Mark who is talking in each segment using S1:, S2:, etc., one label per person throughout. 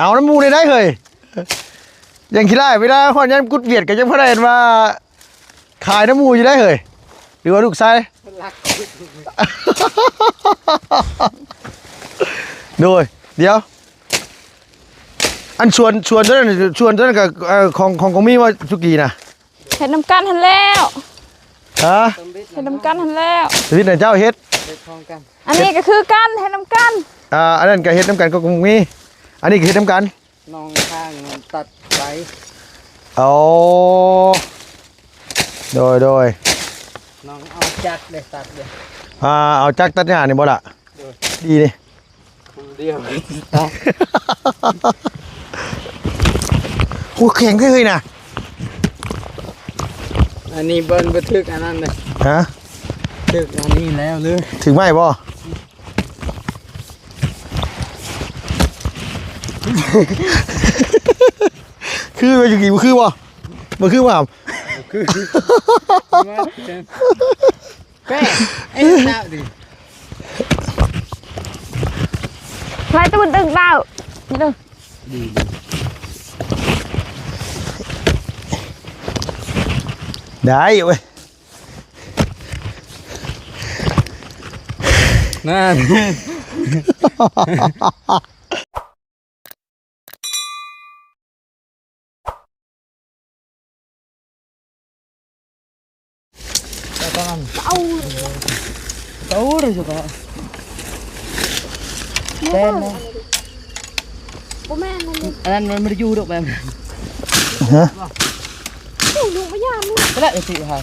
S1: เอาน้ำมูได้เคยยังคิดได้เวลาคนยังกุดเวียดกันยังพอได้เห็นว่าขายน้ำมูอยู่ได้เลยหรือว่าลูกไส้โดยเดี๋ยวอันชวนตัวนั้นกับของมีว่าสุกี้นะ
S2: เห็ดน้ำกันทันแล้ว
S1: ฮะ
S2: เห็ดน้ำกันทันแล้ว
S1: ชีวิตไหนเจ้าเฮ็ด
S2: อันนี้ก็คือกันเห็ดน้ำกัน
S1: อันนั้นก็เฮ็ดน้ำกันก็คงมีอันนี้ก็เฮ็ดน้ำกัน
S3: น้องข้างตัดไป
S1: เอาโดย
S3: น้องเอาจักรเลยตัดเลย
S1: เอาจักรตัดหญ้านี่บ่ล่ะดีนี่
S3: เดียว
S1: โอ้แข็งเลยนะ
S3: อันนี้เบิ้ลบันทึกอันนั้นเลย
S1: ฮะ
S3: ทึกอันนี้แล้วเลย
S1: ถึงไหมบ่คืออยู่กี่คือบ่บ่คือบ่
S3: คือแป้ไอ้ดาวดิ
S2: ไล่ตัวตึงดาวดึง
S1: ได้เว้ย
S3: นั่นtahu rồi juga tên anh mới du được em
S1: hả
S3: cái lại chị hả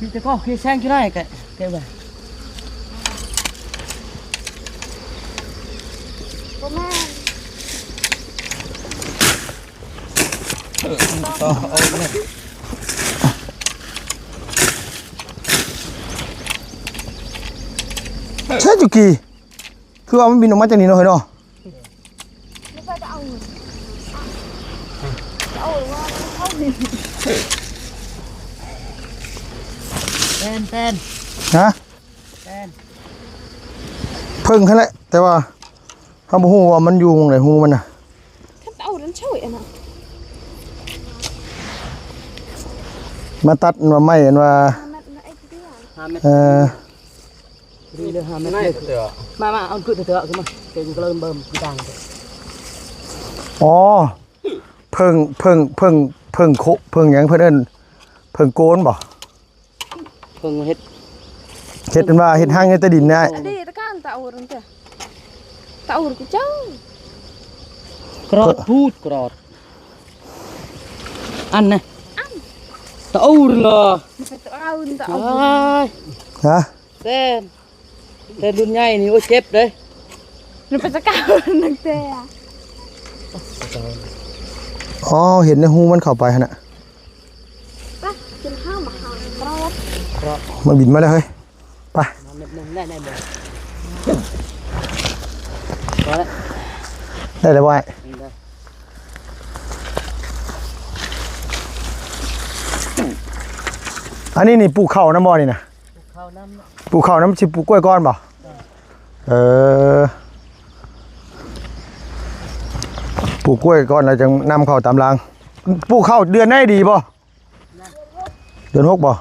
S3: khi có khi sang cái này cái vậy
S1: ใช่จุกี้คือว่ามันบินออกมาจากนี่เนาะเฮ้ยเนาะ
S3: tên
S1: ฮะเพิ่งแค่นั้นแต่ว่าเขาบอกว่ามันอยู่ตรงไหนหูมันน่ะมาตัดมาไม่เห็นว่า
S3: มาเอาขึ้นเถอะขึ้นมาเป็นกระเริ่มเบิ่มกี่ตังค์
S1: อ๋อเพิ่งโคเพิ่งหยังเพิ่นเอิ้นเพิ่งโกนบ่
S3: เพิ่งเฮ็ด
S1: เป็นว่าเฮ็ดห้างเฮ็ดใต้ดินได้
S2: ดีตะกันตะอูรจ้ะตะอูรกูเจ้าก
S3: รอดพูดกรอดอันน่ะตะอูรเหรอ
S2: ตะอูร
S1: ฮะ
S3: แต่รุ่นใหญ่นี่โอ้เจ็บเลย
S2: มันเป็นตะกันนักเตะ
S1: อ๋อเห็นในหูมันเข้าไปหั่นน่ะ
S2: กินข้าวมาข้าวกรอบ
S1: มันบินมาแล้วเฮ้ยไป
S3: ได้บ่
S1: ได้แล้วบ่ายอันนี้นี่ปลูกข้าวน้ำบ่อนี่นะปลูกข้าวน้ำชิปลูกกล้วยก้อนบ่ปลูกกล้วยก้อนแล้วจะนำเข้าตามรางปลูกข้าวเดือนได้ดีบ่เดือน6บ่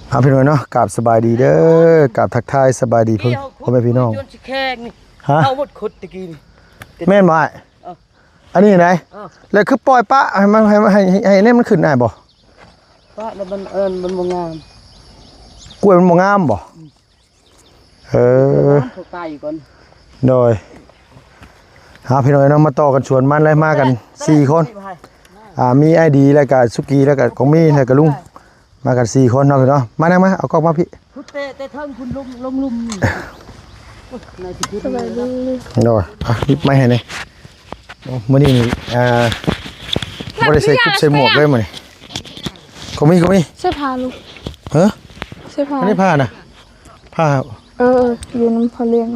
S1: เอาพี่น้องเนาะกราบสบายดีเด้อกราบทักทายสบายดีพ่อแม่พี่น้องฮะแม่นบ่อันนี้ไหนแล้วคือปล่อยปะให้มันให้เนี่ยมันขึ้นได้บ่
S3: ปะแล้วมันบ่งาม
S1: กล้วยมันบ่งามบ่
S3: ตายก่อน
S1: โดยหาพี่น้องน้องมาต่อกันชวนมันเลยมากัน4คนมีไอดีแล้วก็สุกี้แล้วก็ของมีแล้วก็ลุงมากัน4คนเนาะพี่เนาะมานั่งมาเอากล้องมาพี่
S3: แต่เทิงคุณลุมในที่พูดอะไร
S1: โดยรีบไม่ให้นี่มื้อนี้บ่ได้ใส่กุ๊บใส่หมวกเลยมื้อนี้ของมี
S2: เสื้อผ้าลูก
S1: ฮะ
S2: เสื้อผ้า
S1: อันนี้ผ้าน่ะผ้า
S2: อยู่น้ำพอเลี้ยง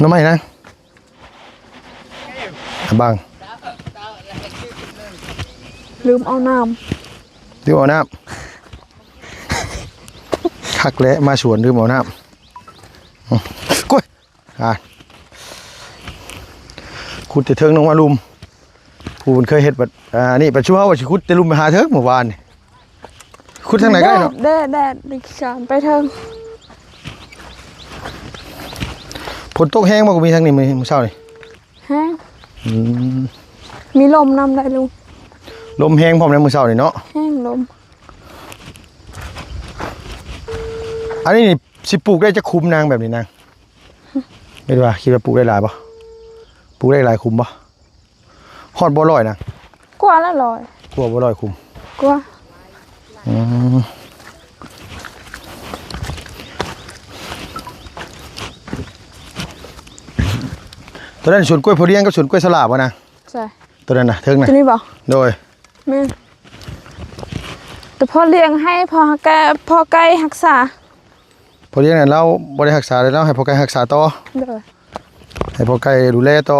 S1: น้ำไม่นะบัง
S2: ลืมเอาน้
S1: ำขั คักและมาสวนหรือหมอน้ำกุ้ยขุดแต่เทิงลงมาลุมผู้มันเคยเห็ดแบบนี่ปัจจุบันว่าสิขุดแต่ลุมไปหาเทิงเมื่อวานนี่ขุดทางไหนก็ได้เนาะ
S2: แดดดิฉันไปเทิง
S1: ฝนตกแห้งมากกว่ามีทางนี้มื้อเช้านี่
S2: แห้งมีลมนำได้ลุง
S1: ลมแห้งพร้อมในมื้อเช้านี่เนาะ
S2: แห้งลม
S1: อันนี้นี่สิปลูกได้จะคุ้มนางแบบนี้นางไม่รู้ว่าคิดว่าปลูกได้หลายป่ะปลูกได้หลายคุ้มป่ะฮอดบ่ร้อยนะ
S2: กว่าละร้อย
S1: กว่าบ่ร้อยคุ้ม
S2: กว่า
S1: ตัวนั้นสวนกล้วยพอเลี้ยงกับสวนกล้วยสลาบ่นะ
S2: ใช่
S1: ตัวนั้นนะเทิงนะ
S2: ตัวนี้บ่
S1: โดย
S2: แม่แต่พอเลี้ยงให้พอไก่รักษา
S1: พอเลี้ยงเนี่ยเราบ่ได้รักษาเลยเราให้พอไก่รักษาต่อให้พอไก่ดูแลต่อ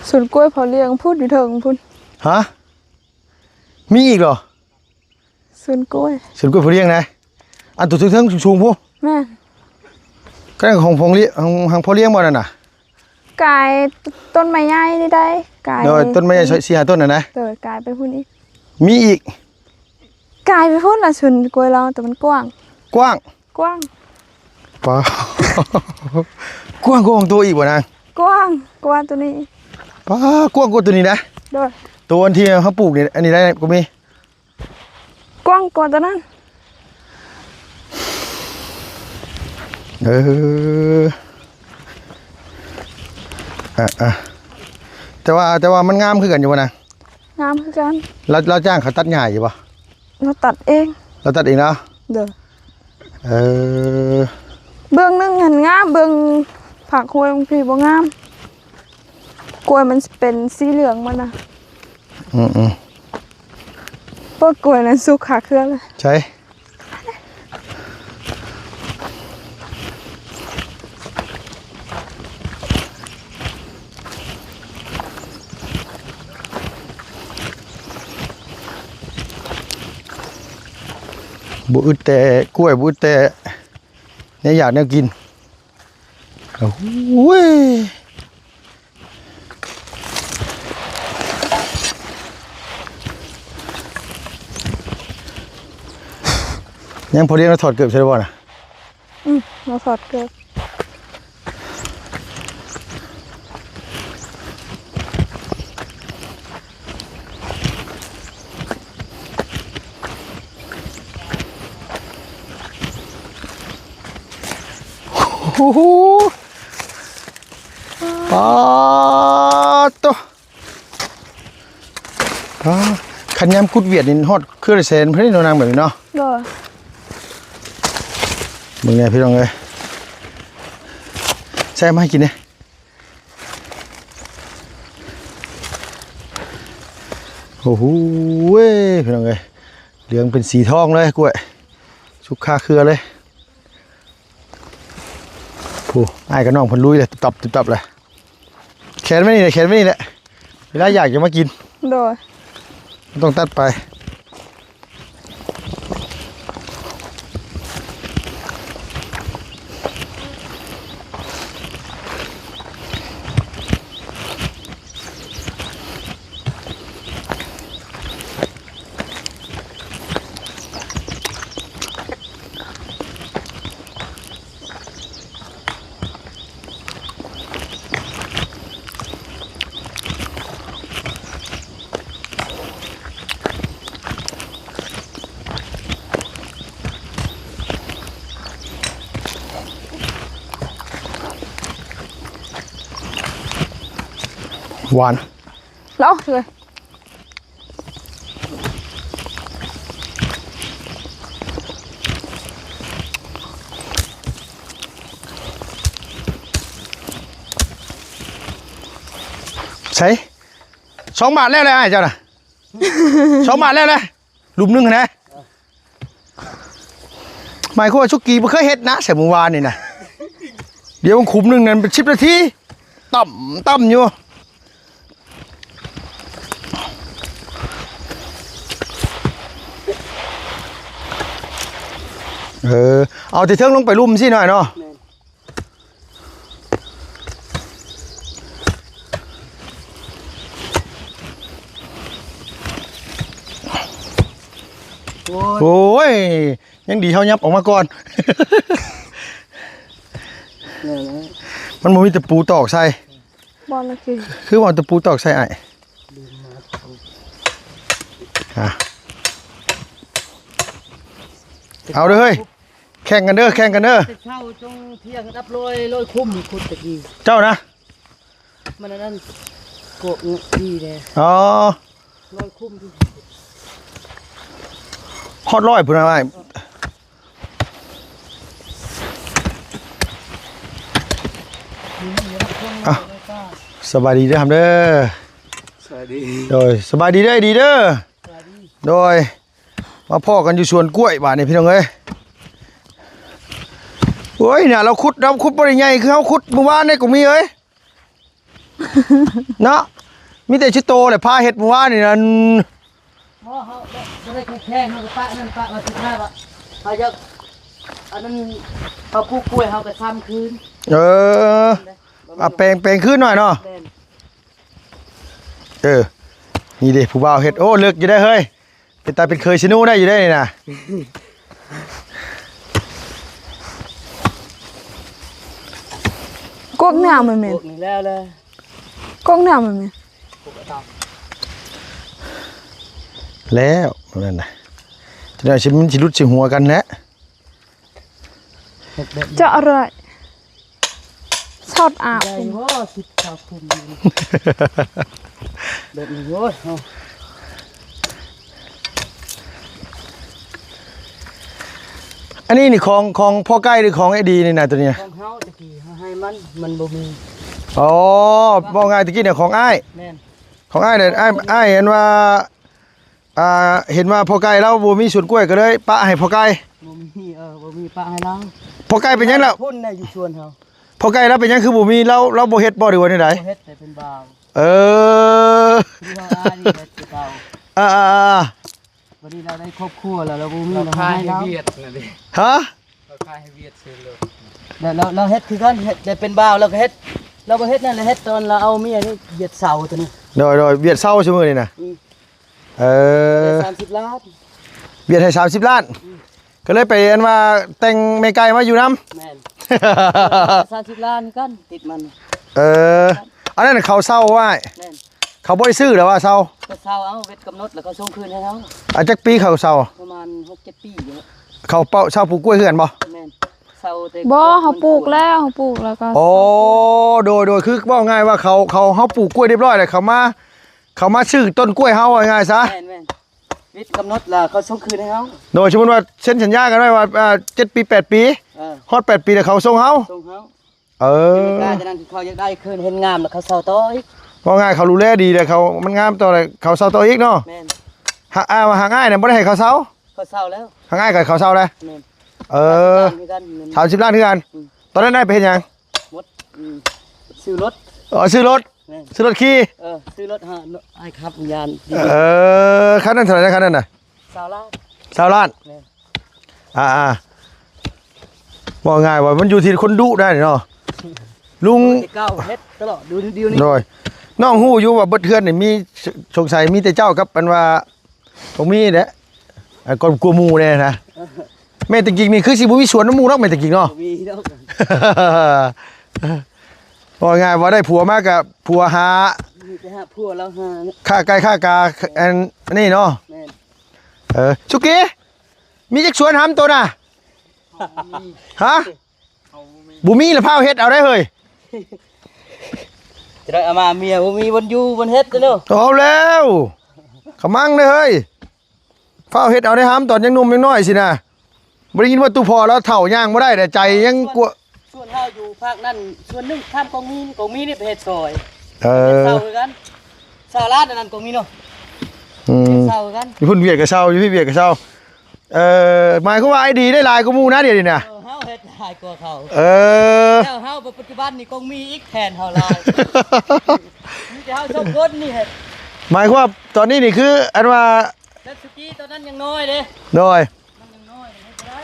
S2: สวนกล้วยพอเลี้ยงพูดอยู่เถิงพุ่น
S1: ฮะมีอีกเหรอ
S2: สวนกล้วย
S1: พอเลี้ยงนะอันตัวเทิงสูงๆพวก
S2: แม่
S1: ก็ของพงเลี้ยงพอเลี้ยงบ่นั่นน่ะ
S2: กายต้นไม้ใหญ่นี่ได้กาย
S1: โดยต้นไม้ใหญ่4-5ต้นน่ะนะ
S2: โดยกายไปพุ่นอีก
S1: มีอีก
S2: กายไปพุ่นละสวนกล้วยเราแต่มันกว้าง
S1: ป้า กว้างของตัวอีกบ่นาง
S2: กว้างตัวนี้
S1: ป้ากว้างกว่าตัวนี้นะ
S2: โดย
S1: ตัวที่เขาปลูกนี่อันนี้ได้ก็มี
S2: กว้างกว่าตัวนั้น
S1: แต่ว่ามันงามขึ้นกันอยู่ป่ะนะ
S2: งามขึ้นกัน
S1: เราจ้างเขาตัดหญ้าอยู่ป่ะ
S2: เราตัดเอง
S1: เนาะ
S2: เด้อเบื้องนึงหันงามเบื้องผักกล้วยบางทีบ่งามกล้วยมันเป็นสีเหลืองมันนะพวกกล้วยนั้นสุกขาเครือเลย
S1: ใช่บุอึดแต่กล้วยบุอึดแต่เนี่ยอยากเนี่ยกินโอ้ยยังพอเรียกเราถอดเกือบใช่ไหมบ่นะ
S2: เราถอดเกือบ
S1: โอ้โหปาตัวขันยำกุดเวียดนี่ฮอดเครื่องเซนเพื่อนนางแบบนี้เนาะมึงไงพี่น้องเลยใช่ไหมกินเนี่ยโอ้โหพี่น้องเลยเหลืองเป็นสีทองเลยกล้วยชุกคาเครือเลยไอ้กับน้องพันลุยเลยตับเลยแขนไม่นี่แหละเวลาอยากจะมากิน
S2: โดย
S1: ต้องตัดไปหวาน
S2: แล้วเลย
S1: ใช่2 บาทแล้วเลยไอ้เจ้าน่ะ2 บาทแล้วเลยลุมนึงนะหมายความว่าชุกี้ไม่เคยเฮ็ดนะแต่เมื่อวานนี่นะเดี๋ยวมันขุมนึงนั่นเป็น10 นาทีต่ำอยู่ เอาแต่เทิงลงไปลุ่มสิหน่อยเนาะโอ้ยยังดีเท่ายับออกมาก่อน มันบ่มีตะปูตอกใส่
S2: บอลละ
S1: คือว่าตะปูตอกใส่ไอ้เอาเด้อเฮ้ยแข่งกันเด้อแข่งกันเด้อ
S3: เช้าจงเที่ยงรับลอยคุ้มคุณตะกี้
S1: เจ้านะ
S3: มันนั่นโกะดีเลย
S1: อ๋อ
S3: ลอยคุ้มที่
S1: ฮอดร้อยพุ่นน่ะไอ้สบายดีเด้อครับเด้อสบายดีโดยสบายดีเด้อดีเด้อโดยมาพ่อกันอยู่สวนกล้วยบ้านนี่พี่น้องเอ้ยโอ้ยเนี่ยเราขุดบ่ได้ใหญ่คือเฮาขุดเมื่อวานนี่ก็มีเอ้ย เนาะมีแต่ชิโตแหละพาเฮ็ดเมื่อวานนี่นั่น
S3: หม้อเขาจะได้แข็งเขาปะนั่นปะมาสุดท้ายปะเขาจะอันนั้นเขาปลูกกล้วยเขาไปซ้ำคืน
S1: แปลงขึ้นหน่อยเนาะนี่ดิผู้บ่าวเฮ็ดโอ้เลิกอยู่ได้เฮ้ยเป็นตาเป็นเคยชินูได้อยู่ได้นี่นะ
S2: กกเนี่ยมันเหม็น
S3: นี่แล้วเลย
S2: กกเนี่ยมันเหม็น
S1: แล้วนั่นน่ะจะได้ชิมันสิรุดสิหัวกันแหละ
S2: จะอะไรชอดอาบ
S3: ได้ว่าสิบสาวคุมแบบนี้โว้ย
S1: อันนี้นี่ของพ่อใกล้หรือของไอ้ดีนี่นะตัวเนี้ย
S3: ของเฮาตะกี้เฮาให้มันบ่มี
S1: อ๋อบอกง่ายตะกี้เนี่ยของอ้าย
S3: แม่น
S1: ของอ้ายเนี่ยอ้ายเห็นว่าเห็นว่าพ่อใกล้แล้วบ่มีสวนกล้วยก็เลยปะให้พ่อใกล้
S3: บ่มีปะให้เรา
S1: พ่อใกล้เป็นหยังแล้ว
S3: พุ่นน่ะอยู่ชวนเฮา
S1: พ่อใกล้แล้วเป็นหยังคือบ่มีเราบ่เฮ็ดบ่ดีกว่านี่ได
S3: เฮ็ดแต่เป็นบ่าว
S1: เออ
S3: ที่เฮาอ้ายนี่เฮ็ดแต่เก่า
S1: ๆ
S3: วันนี้เราได้ครอบครัวแล้วเราบ่มีเราให้เรา
S1: ฮะ
S3: เราเฮ็ดคือกันเฮ็ดแต่เป็นบ่าวเราก็เฮ็ดเราบ่เฮ็ดนั่นแหละเฮ็ดตอนเราเอาเมียนี่เหยียดเสาตัวนี้
S1: โดยเบียดเศร้าชั่วโมงนี่นะ
S3: 30 ล้าน
S1: เบียดให้30 ล้าน ก็เลยไปเรียนว่าแต่งเมไกลมาอยู่น้
S3: แม่น30 ล้านกันติดมัน
S1: ำอันนั้นเขาเศร้าว่า
S3: แม่น
S1: เขาบ่ได้ซื้อแล้วว่าเศร้า
S3: ก็เศร้าเอาเวทกำหนดแล้วก็ส่งคืนให้เขา
S1: จักปีเขาเศร้า
S3: ประมาณ 6-7 ปีอยู่
S1: เขาเป้าเศร้าปลูกกล้วยเฮือนบ่
S3: แม่นเศร้าแต่
S2: บ่เขาปลูกแล้วก็
S1: โอ้โดยคือว่าง่ายว่าเขาปลูกกล้วยเรียบร้อยเลยเขามาซื้อต้นกล้วยเฮาว่าง่ายซะ
S3: แม่นวิทย์กำหนดแล้วเขาส่งคืนให้เขา
S1: โดยสมมุติว่าเซ็นสัญญากันไว้ว่า7 ปี 8 ปีฮอด8 ปีแล้วเขาส่งเฮา
S3: ส่งเขา
S1: ก
S3: ล้าจะนั่นเขาอยากได้คืนเห็นงามแล้วเขาเศร้าต่ออีก
S1: ว่าง่ายเขารู้แลดีเลยเขามันงามต่อเลยเขาเศร้าต่ออีกเนาะ
S3: แม่น
S1: หาง่ายเนี่ยบ่ได้ให้เขาเศร้า
S3: เขาเศร้าแล้ว
S1: หาง่ายกับเขาเศร้าเลย
S3: แม่น
S1: 30 ล้านคือกันตอนนั้นได้ไปเฮ็ดหยัง
S3: หมดซื้อรถ
S1: ซื้อรถ
S3: แม่น
S1: ซื้อรถขี่
S3: ซื้อรถหาไอ้ครับยาน
S1: คันนั้นเท่าไหร่นะคันนั้นน่ะ
S3: 20 ล้าน
S1: 20 ล้าน
S3: แม่น
S1: ว่าง่ายว่ามันอยู่ที่คนดุได้เนาะลุง
S3: ที่เก้าเฮ็ดตลอดดูเดียวนี่
S1: โดยน้องฮู้อยู่ว่าเบิดเทือนนี่มีสงสัยมีแต่เจ้ากับอันว่าบ่มีแหละก่อนกลัวหมู่แน่นะแม่ตะกี้นี่คือสิบ่มีสวนน้ำหมู่เนาะแม่ตะกี้เนาะ
S3: มีแล้ว
S1: ว่าง่ายว่าได้ผัวมากับผัวหา
S3: มีแต่หาพัวแล้วหา
S1: ค่าไก่ค่ากาอันนี้เนาะ
S3: แม่น
S1: สุกี้มีจักสวนหำตัวน่ะฮะบุมีละพาวเฮ็ดเอาได้เฮ้ย
S3: จะได้เอามาเมียบ่มีบนอยู่บนเฮ็ดเด้อ
S1: เอาแล้วขมังเลยเฮ้ยพาวเฮ็ดเอาได้หำตอนยังหนุ่มยังน้อยสินะบ่ได้ยินว่าตู้พอแล้วเฒ่าย่างบ่ได้แต่ใจยังกลัว
S3: ส่วนเฮาอยู่ภาคนั้นส่วนหนึงข้ามกองมีนี่ไปเฮ็ดซอย
S1: เออ
S3: เศร้าคือกัน20 ล้านนั่นกองมีเนาะเศร้าคือกัน
S1: อยู่พุ่นเวียดกับเช้าอยู่พี่เวียดกับเช้าหมายความว่าไอ้ดีได้หลายกว่าหมู่นะเดี๋ยวนี้นะ
S3: เฮาเฮ็ดหายกว่าเขา แล้วเฮาปัจจุบันนี่กองมีอีกแทนเฮาหลายมีแต่เฮาชอบคนนี่เฮ็ด
S1: หมายความว่าตอนนี้นี่คืออันว่า
S3: แต่สุกี้ตอนนั้นยังน้อยเด้
S1: โดย
S3: มันยังน้อยยังไม่ได้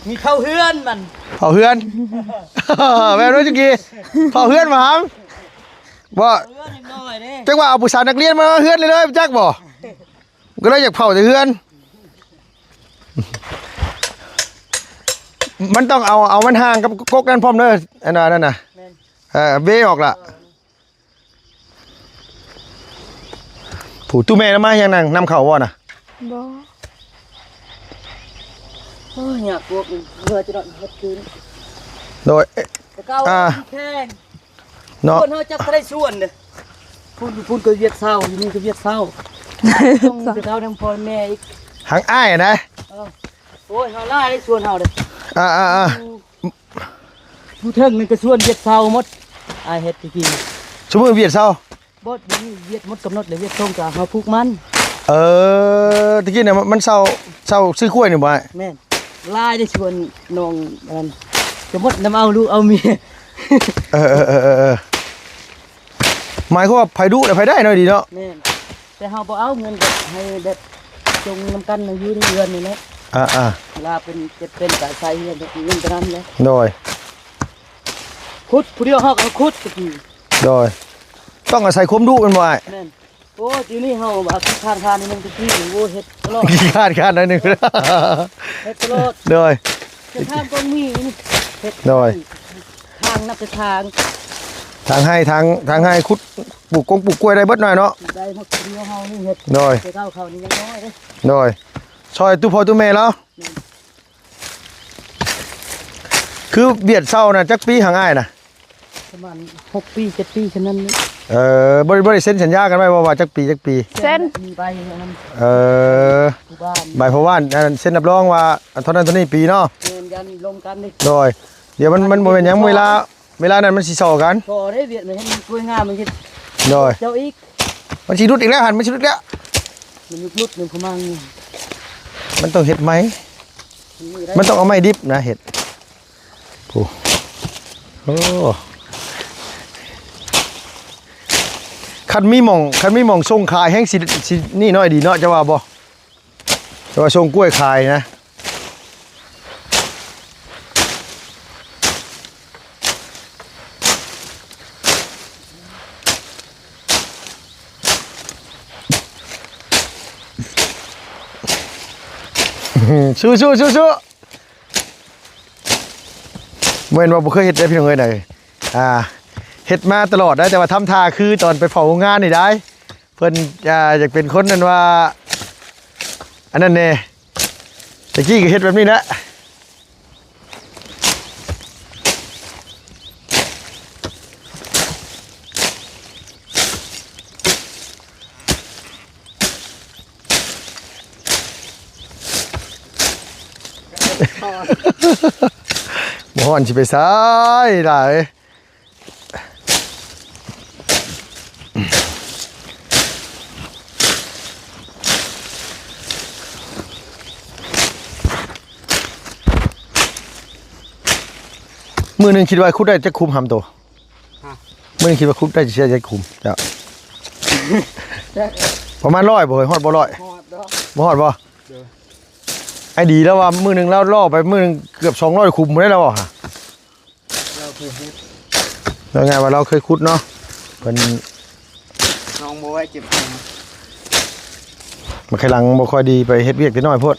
S3: มีเข้าเฮือนมัน
S1: เผาเฮือน แม่รู้จักกี้เผาเฮือนมาหามบ่
S3: เฮือนนิดหน่อยนี่
S1: จักว่าเอาผู้สาวนักเรียนมาเฮือนเลยจักบ่ก็เลยอยากเผาแต่เฮือน มันต้องเอามันห่างกับกกนั่นพร้อมเด้ออันนั้นน่ะ
S3: แม่น
S1: เบ้ออกล่ะผู้ตู้แม่นำมายังนำเข้าบ่น่ะ
S2: บ่
S3: โอ้ยอยากกลัวมันเมื่อจะนอนเมื่อคืน
S1: โดย
S3: แต่เก้าแข้ง
S1: เนาะ
S3: คนเขาจะได้ส่วนเด้อพูดก็เวียดเศร้าอยู่นี่ก็เวียดเศร้าต้องไปเท่าน้ำพ่อแม่อีก
S1: หางอ้ายนะ
S3: โอ้ยเขาล่าได้ส่วนเขาเด้อ
S1: อ่า
S3: ผู้เทิงนี่ก็ส่วนเวียดเศร้าหมดอาเฮ็ดตะกี้
S1: ชั่วโมงเวียดเศร้า
S3: บดนี่เวียดหมดกำหนดเลยเวียดตรงกับเขาผูกมัน
S1: ตะกี้เนี่ยมันเศร้าซื้อกล้วยนี่บ่อ้าย
S3: แม่นลายได้ส่วนน้องอันจะหมดน้ำเอาลูกเอาเมีย
S1: เออหมายความว่าไผดุแต่ไผได้หน่อยดีเนาะ
S3: แม่นแต่เฮาบ่เอาเงินก็ให้แบบจงนำกันอยู่ในเรือนนี่แหละ
S1: อ่า
S3: เวลาเป็นสายไฟเงินเงินตนั้นแหละ
S1: โดย
S3: ขุดผู้เดียวเฮาก็ขุดตะกี้
S1: โดยต้องอาศัยความดุมันบ่อ้าย
S3: แม่นโอ้ทีนี้เฮาว่าคิดทานนี่มันตะกี้โอ้เฮ็ดตลอด
S1: ขี้คาดหน่อยหนึง
S3: เฮ็ดตลอด
S1: โดย
S3: จะทางต้องมีนี่เฮ็ด
S1: โดย
S3: ทางนับทาง
S1: ทางให้ขุดปลูกกล้วยได้เบิดหน่อยเนาะ
S3: ได้หมดผู้เดียวเฮานี่เฮ็ด
S1: โดย
S3: แต่เขานี่ยังน้อยเด้
S1: โดยซอยตู้พ่อตู้แม่แล้วคือเบียดเศร้าน่ะจักปีหางอ้ายน่ะ
S3: ประมาณ6 ปี7 ปีฉะนั้นนี่
S1: บ่ได้เซ็นสัญญากันไว้ว่าจักปี
S2: เส้น
S3: มีใบนั้น ผู้บ้าน
S1: ใบเพราะว่าอันเซ็นรับรองว่าเท่านั้นเท่านี้ปีเนาะ
S3: เงินยันลงกันนี่
S1: โดยเดี๋ยวมันบ่เป็นหยังเวลานั้นมันสิซ้อกัน
S3: พอได้เวียดมันให้มันกล้วยงามมันคิด
S1: โดย
S3: เจ้าอีก
S1: มันสิรุดอีกแล้วหันมันสิรุดแล้ว
S3: มันยุบลุดมันขมัง
S1: มันต้องเฮ็ดไหม
S3: ได้
S1: มันต้องเอาไม้ดิบนะเฮ็ดโอ้คันมีหม่องส่งขายแห้งสินี่น้อยดีเนาะจะว่าบ่จะว่าส่งกล้วยขายนะ สู้เมื่อว่าบ่เคยเฮ็ดได้พี่น้องเอ้ยได้เฮ็ดมาตลอดได้แต่ว่าทำท่าคือตอนไปเผางานนี่ได้เพิ่นอยากเป็นคนนั้นว่าอันนั้นแน่ตะกี้ก็เฮ็ดแบบนี้แหละบ่ฮ้อนสิไปซ้ายล่ะเอ้ยมือหนึงคิดว่าคุดได้จะคุมหำโตมือหนึงคิดว่าคุดได้จะคุมจ้ะประมาณ100บ่เฮ้ยฮอดบ่100
S3: หอดดอก
S1: บ่ฮอดบ่ไอ้ดีแล้วว่ามือหนึงแล้วล่อไปมือหนึงเกือบ200คุมบ่ได้แล้วบ่ฮะ
S3: เราเคยเฮ็ด
S1: แล้วไงว่าเราเคยคุดเนาะเพิ่น
S3: น้องบ่ไว้เจ็บหัว
S1: มาไขหลังบ่ค่อยดีไปเฮ็ดเวียกนิดหน่อยโพด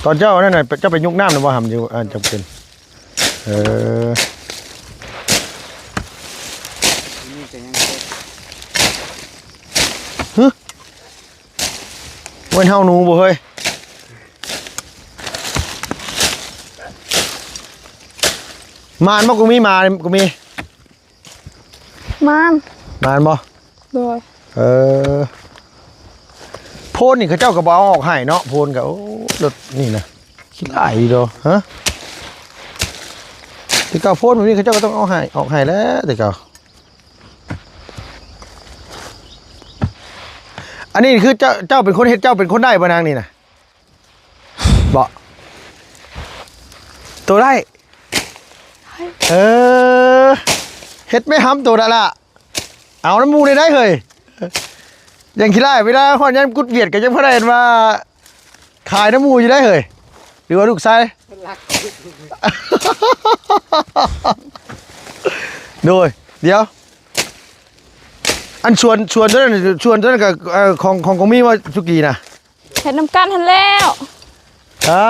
S1: ตอนเจ้านั่นน่ะเจ้าไปยุกน้ำน่ะบ่หำอยู่จำเป็น
S3: นี่ก็ยังเฮ็ด
S1: เว้นเฮาหนูบ่เฮ้ยมานบ่กูมีมากูมี
S2: มาน
S1: มานบ่
S2: โดย
S1: โพนนี่เขาเจ้าก็บ่เอาออกให้เนาะโพนก็โอ้รถนี่นะคิดได้ดอกฮะแต่เก่าโพนแบบนี้เขาเจ้าก็ต้องเอาให้ออกให้แล้วแต่เก่าอันนี้คือเจ้าเป็นคนเฮ็ดเจ้าเป็นคนได้บ่นางนี่นะบ่ตัวได้เฮ็ดไม่ห้ำตัวละล่ะเอาน้ำมูได้เฮ้ยยังคิดได้เวลาฮอดยามกุดเวียดก็ยังพอได้เห็นว่าขายน้ำมูอยู่ได้เฮ้ย หรือว่าลูกชาย
S3: รัก
S1: โดยเดี๋ยวอันชวนตัวนั้นกับของมีว่าสุกี้นะ
S2: เฮ็ดน้ำกันหันแล้ว
S1: ฮะ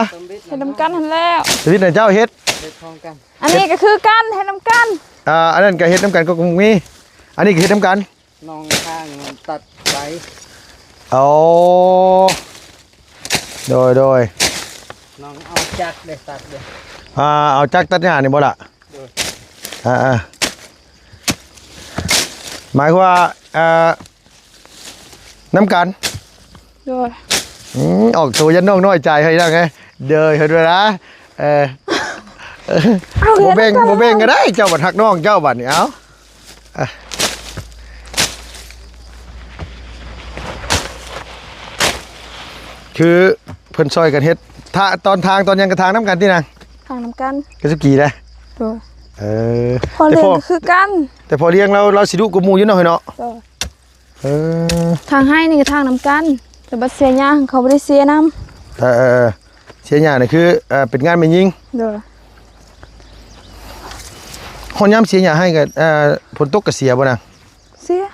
S2: เฮ็ดน้ำกันหันแล้ว
S1: ชีวิตไหนเจ้าเฮ็ด
S3: เป็นพร้อมกัน
S2: อันนี้ก็คือกันเฮ็ดน้ำกัน
S1: อันนั้นก็เฮ็ดน้ำกันก็คงมีอันนี้ก็เฮ็ดน้ำกัน
S3: น้องข้างมันตัดไป
S1: เอาโดย
S3: น้องเอาจักรเลยตัดเลย
S1: เอาจักรตัดหญ้านี่บ่ล่ะหมายความว่าน้ำกัน
S2: โดย
S1: ออกตัวยันน้องน้อยใจให้ได้ไงเดยเห็นด้วยนะบ่เบ่งก็ได้เจ้าบัดฮักน้องเจ้าบัดนี่เอาคือเพิ่นซอยกันเฮ็ดตอนยังกระทางน้ำกันที่นาง
S2: ทางน้ำกัน
S1: ก็สุกี้นะ
S2: โดย
S1: พ
S2: พอเลี้ยงก็คือกัน
S1: แต่พอเลี้ยงเราสิดุกับหมู่อยู่เนาะเนาะ
S2: โดยทางให้นี่ก็ทางน้ำกันแต่บัดเสียหญ้าเขาบ่ได้เสียน้ำ
S1: เสียหญ้านี่คือเป็นงานแม่ยิง
S2: โดย
S1: ฮอนยามเสียหญ้าให้ก็ฝนตกก็เสียบ่นาง
S2: เสีย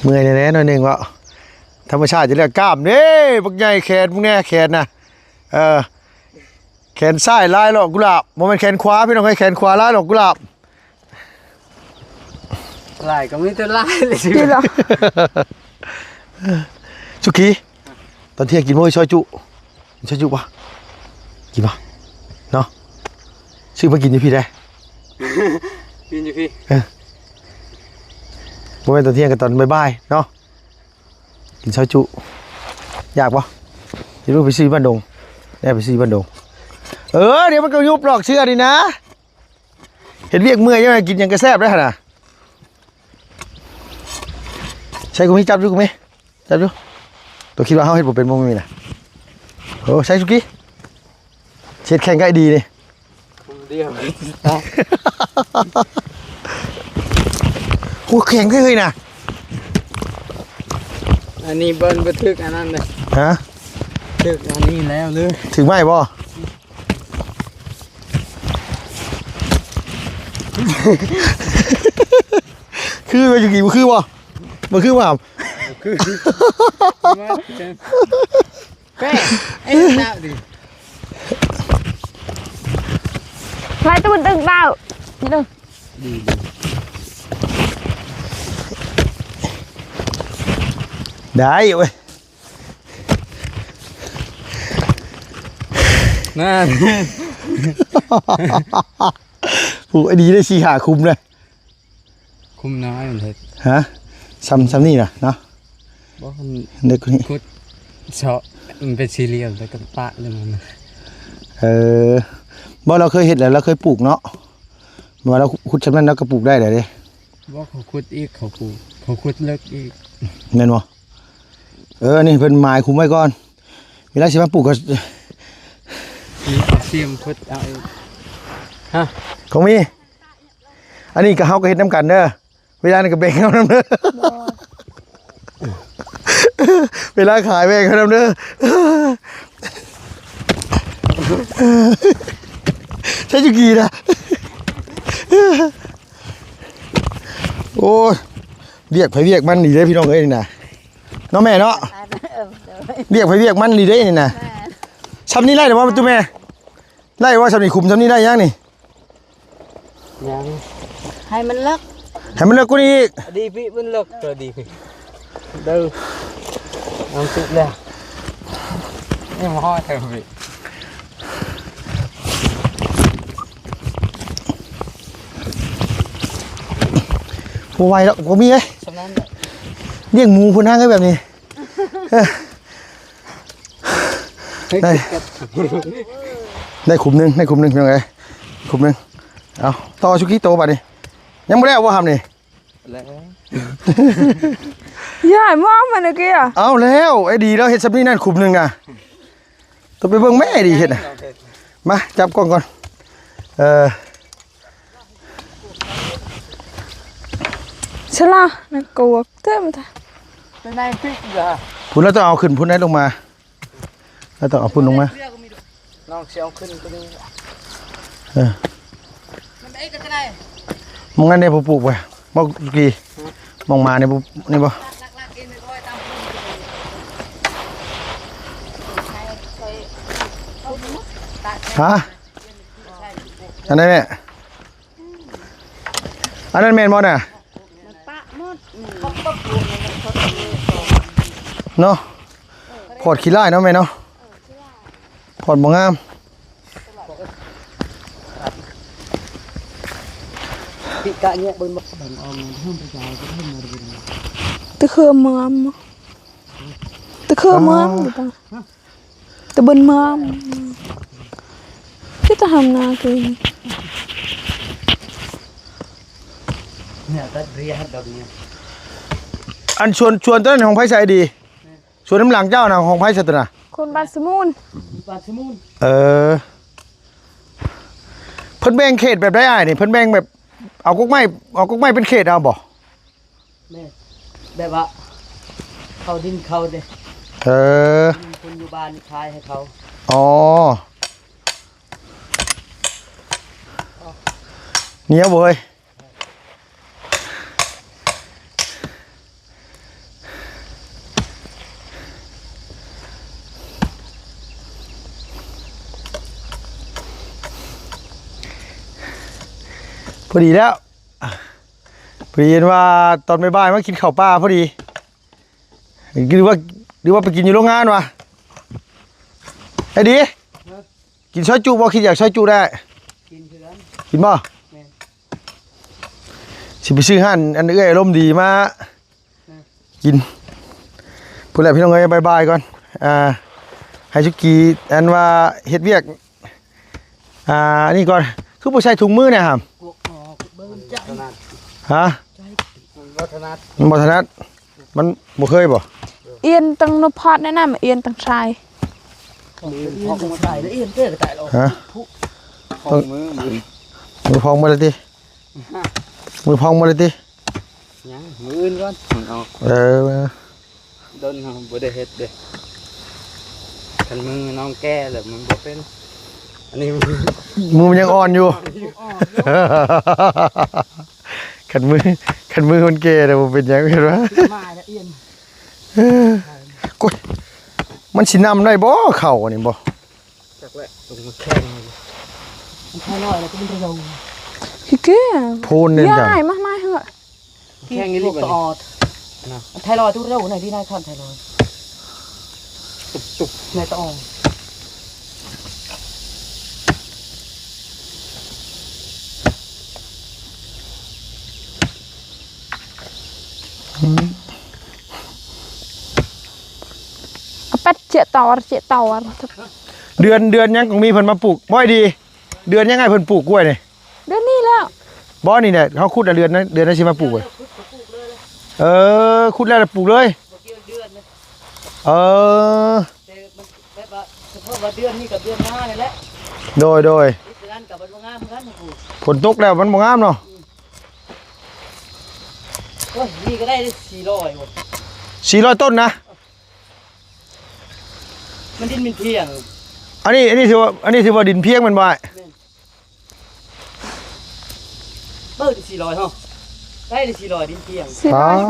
S1: เมื่อยแน่ๆหน่อยหนึงว่าธรรมชาติจะเรียกกล้ามเด้บักใหญ่แขนพวกแน่แขนน่ะแขนซ้ายลายดอกกุหลาบบ่แม่นแขนขวาพี่น้องให้แขนขวาลายดอกกุหลาบ
S3: ลายก็ไม่ตัวลายเลยสิ
S2: ดีเหรอ
S1: สุกี้ตอนเที่ยงกินมื้อซอยจุป่ะกินป่ะเนาะซื้อมากินอยู่พี่ได้
S3: กินอยู่พี่
S1: บ่แม่นตอนเที่ยงกับตอนบ่ายๆเนาะกินซอยจุอยากป่ะสิรู้ไปซื้อบ้านดงแน่ไปซื้อบ้านดงเดี๋ยวมันก็ยุบหรอกเชื่อดินะเห็นเรียกเมื่อยยังไงกินยังกระแซบได้ขนาดใช่กูมีจับดูกูไหมจับดูตัวคิดว่าเขาเห็นผมเป็นบ่มีนะโอ้ใช่สุกี้เช็ดแข่งก็ดีนี่
S3: เดียว
S1: โอ้แข่งได้เลยนะ
S3: อันนี้เบิ้ลบันทึกอันนั้นเลย
S1: ฮะ
S3: ทึกอันนี้แล้วเลย
S1: ถึงไหมบ่คือไปอยู่กี่บ่คือบ่บ่คือบ่
S3: คือแป้ไอ้ดาวดิ
S2: ไล่ตัวตึงดาวดึง
S1: ได้เว้ย
S3: นั่น
S1: ผูกไอ้ดีได้ชีหาคุมเลย
S3: คุมน้อยมันเถิด
S1: ฮะซ้ำนี่นะเนาะ
S3: บ่มัน
S1: เด็กคนนี้
S3: คุดเฉาะมันเป็นสี่เหลี่ยมแล้วก็ปะเลยมัน
S1: บ่เราเคยเห็นแล้วเราเคยปลูกเนาะว่าเราขุดชำนั้นเราก็ปลูกได้เลยเด้
S3: บ่เขาคุดอีกเขาปลูกเขาคุดเลิกอีก
S1: แม่นบ่นี่เพิ่นหมายคุมไว้ก่อนเวลาสิมาปลูกก็
S3: มีเสียมคุดเอาอีกฮะ
S1: ของมีอันนี้ก็เฮาก็เฮ็ดน้ำกันเด้อเวลานี่ก็แบ่งเฮานำเด้อเวลาขายแบ่งเฮานำเด้อใช่จุกี้นะโอ้ยเรียกไผเรียกมันดีเด้อพี่น้องเอ้ยนี่นะเนาะแม่เนาะเรียกไผเรียกมันดีเด้นี่นะซ้ำนี้ไล่ได้บ่ตุ้แม่ไล่ว่าซ้ำนี้คุมซ้ำนี้ได้ยังนี่
S3: ยังให้มันเลิก
S1: ให้มันเลิกกว่านี้อีก
S3: ดีพี่มันเลิกตัวดีพี่เด้อเอาสุดแล้วนี่มาห่อเถอะพี่
S1: บ่ไหวแล้วบ่มีเอ้ย
S3: ฉะนั้น
S1: เลี้ยงหมูพุ่นห้างไว้แบบนี้ได้ได้ขุมหนึงยังไงขุมหนึงเอาต่อชุกี้โตบัดนี้ยังบ่ได้เอาบ่ทำนี่
S3: แล้ว
S2: ใหญ่มากมันเมื่อกี้อ่ะ
S1: เอาแล้วไอ้ดีแล้วเฮ็ดซับนี่นั่นขุมหนึงอ่ะต้องไปเบิ่งแม่ไอ้ดีเฮ็ดน่ะมาจับกล้องก่อน
S2: ชลานักกลัวเต็มท่า
S3: เป็นนายฟิกเหรอ
S1: พุ่นแล้วต้องเอาขึ้นพุ่นนั้นลงมาแล้วต้องเอาพุ่นลงมา
S3: ลองเสียวขึ้นไปดู
S1: เออ
S3: มันไอ้กันได้
S1: มองงั้นเนี่ยปลูกไปมองกี่มองมาเนี่ยนี่บ่
S3: ลักเองเลยร้อยตาม
S1: ฮะอันนั้นเนี่ยอันนั้นแมนบ่น่ะเนาะพอดขี้ไล่เนาะแม่เนาะพอดบ่งาม
S3: ปีกะเนี่ยบนบันออมเพิ่มไปจ่ายก็เพิ่มมาดู
S2: ตะเครือเมือมตะเครือเมือมตะบนเมือมที่จะทำนาคือ
S3: เนี่ยก็เรียกแบบนี้
S1: อันชวนต้นของไผ่ใส่ดีชวนน้ำหลังเจ้าน่ะของไผ่ใส่ตัวน่ะ
S2: คนบ้านสมุน
S3: ปลาสมุน
S1: เพิ่นแบ่งเขตแบบได้อ้ายนี่เพิ่นแบ่งแบบเอากุ๊กไม้เป็นเขตเอาบ่
S3: แม่แบบว่าเขาดินเขาเด้ คนอยู่บ้านขายให้เขา
S1: อ๋อเหนียวบ่เฮ้ยพอดีแล้วพอดีเห็นว่าตอนบ่ายๆมากินข้าวปลาพอดีหรือว่าไปกินอยู่โรงงานวะไอ้ดีกินซอยจุบ่คิดอยากซอยจุได้
S3: กินเพื่อน
S1: กินบ่
S3: แม่
S1: สิไปซื้อหั่นอันเอื้อยอารมณ์ดีมากินพูดแล้วพี่น้องเอ้ยบายๆก่อนให้ชุกี้อันว่าเฮ็ดเวียกนี่ก่อนคือบ่ใส่ถุงมือเนี่ยครับ
S3: กวกออกเบิ้ลใจ
S1: ฮะ
S3: วัฒนธรรม
S1: มันบ่ถนัดมันบ่เคยบ่
S2: เอียนตังนพอดแนะนำเอียนตังชาย
S3: มือพองมาใส่แล้วเอ็นเต้กระต่ายเรา
S1: ฮะ
S3: พองมือ
S1: พองมาเลยติมือพองมาเลยติ
S3: ยังมืออื่นก่อนเอา โดนเขาบ่ได้เฮ็ดเด้คันมือน้องแก่แล้วมันบ่เป็นอันนี้
S1: มือมันยังอ่อนอยู่ขันมือคนแก่แต่บ่เป็นหยังเห็นบ่
S3: มาแล้วเอียน
S1: กยมันสินำได้บ่เข้าอันนี้บ่
S3: จักแหละตรงมันแข็งมันแค่น้อยแล้วก็มันเร็ว
S2: พี่เก้
S1: โพนเนี่ยจัง
S2: ยายมากๆเหอะ
S3: แข็งนี่ลูกตอดนะไทรอยด์ทุกเร็วไหนที่นายคันไทรอยด์ตุบในตะออง
S2: เป็ดเจี๊ยต่อ
S1: เดือนยังของมีเพิ่นมาปลูกบ่ดีเดือนยังไงเพิ่นปลูกกล้วยนี่
S2: เดือนนี้แล้ว
S1: บ่นี่เนี่ยเขาขุดเดือนนั้นสิมาปลูกเว้ยขุดแล้วปลูกเลย
S3: เดือนนะ
S1: เออ
S3: แต่มันแบบว่าเฉพาะว่าเดือนนี้กับเดือนหน้านี่แหละ
S1: โดย
S3: เดือนกับวันงามกันนะกู
S1: ฝนตกแล้วมันบ่งามเนาะ
S3: โอ้ยนี่ก็ได้400หมด
S1: 400ต้นนะ
S3: มันดินมันเพียง
S1: อันนี้ถือว่าดินเพียงมันบ่
S3: เปิด400ฮะได้400ดินเพียง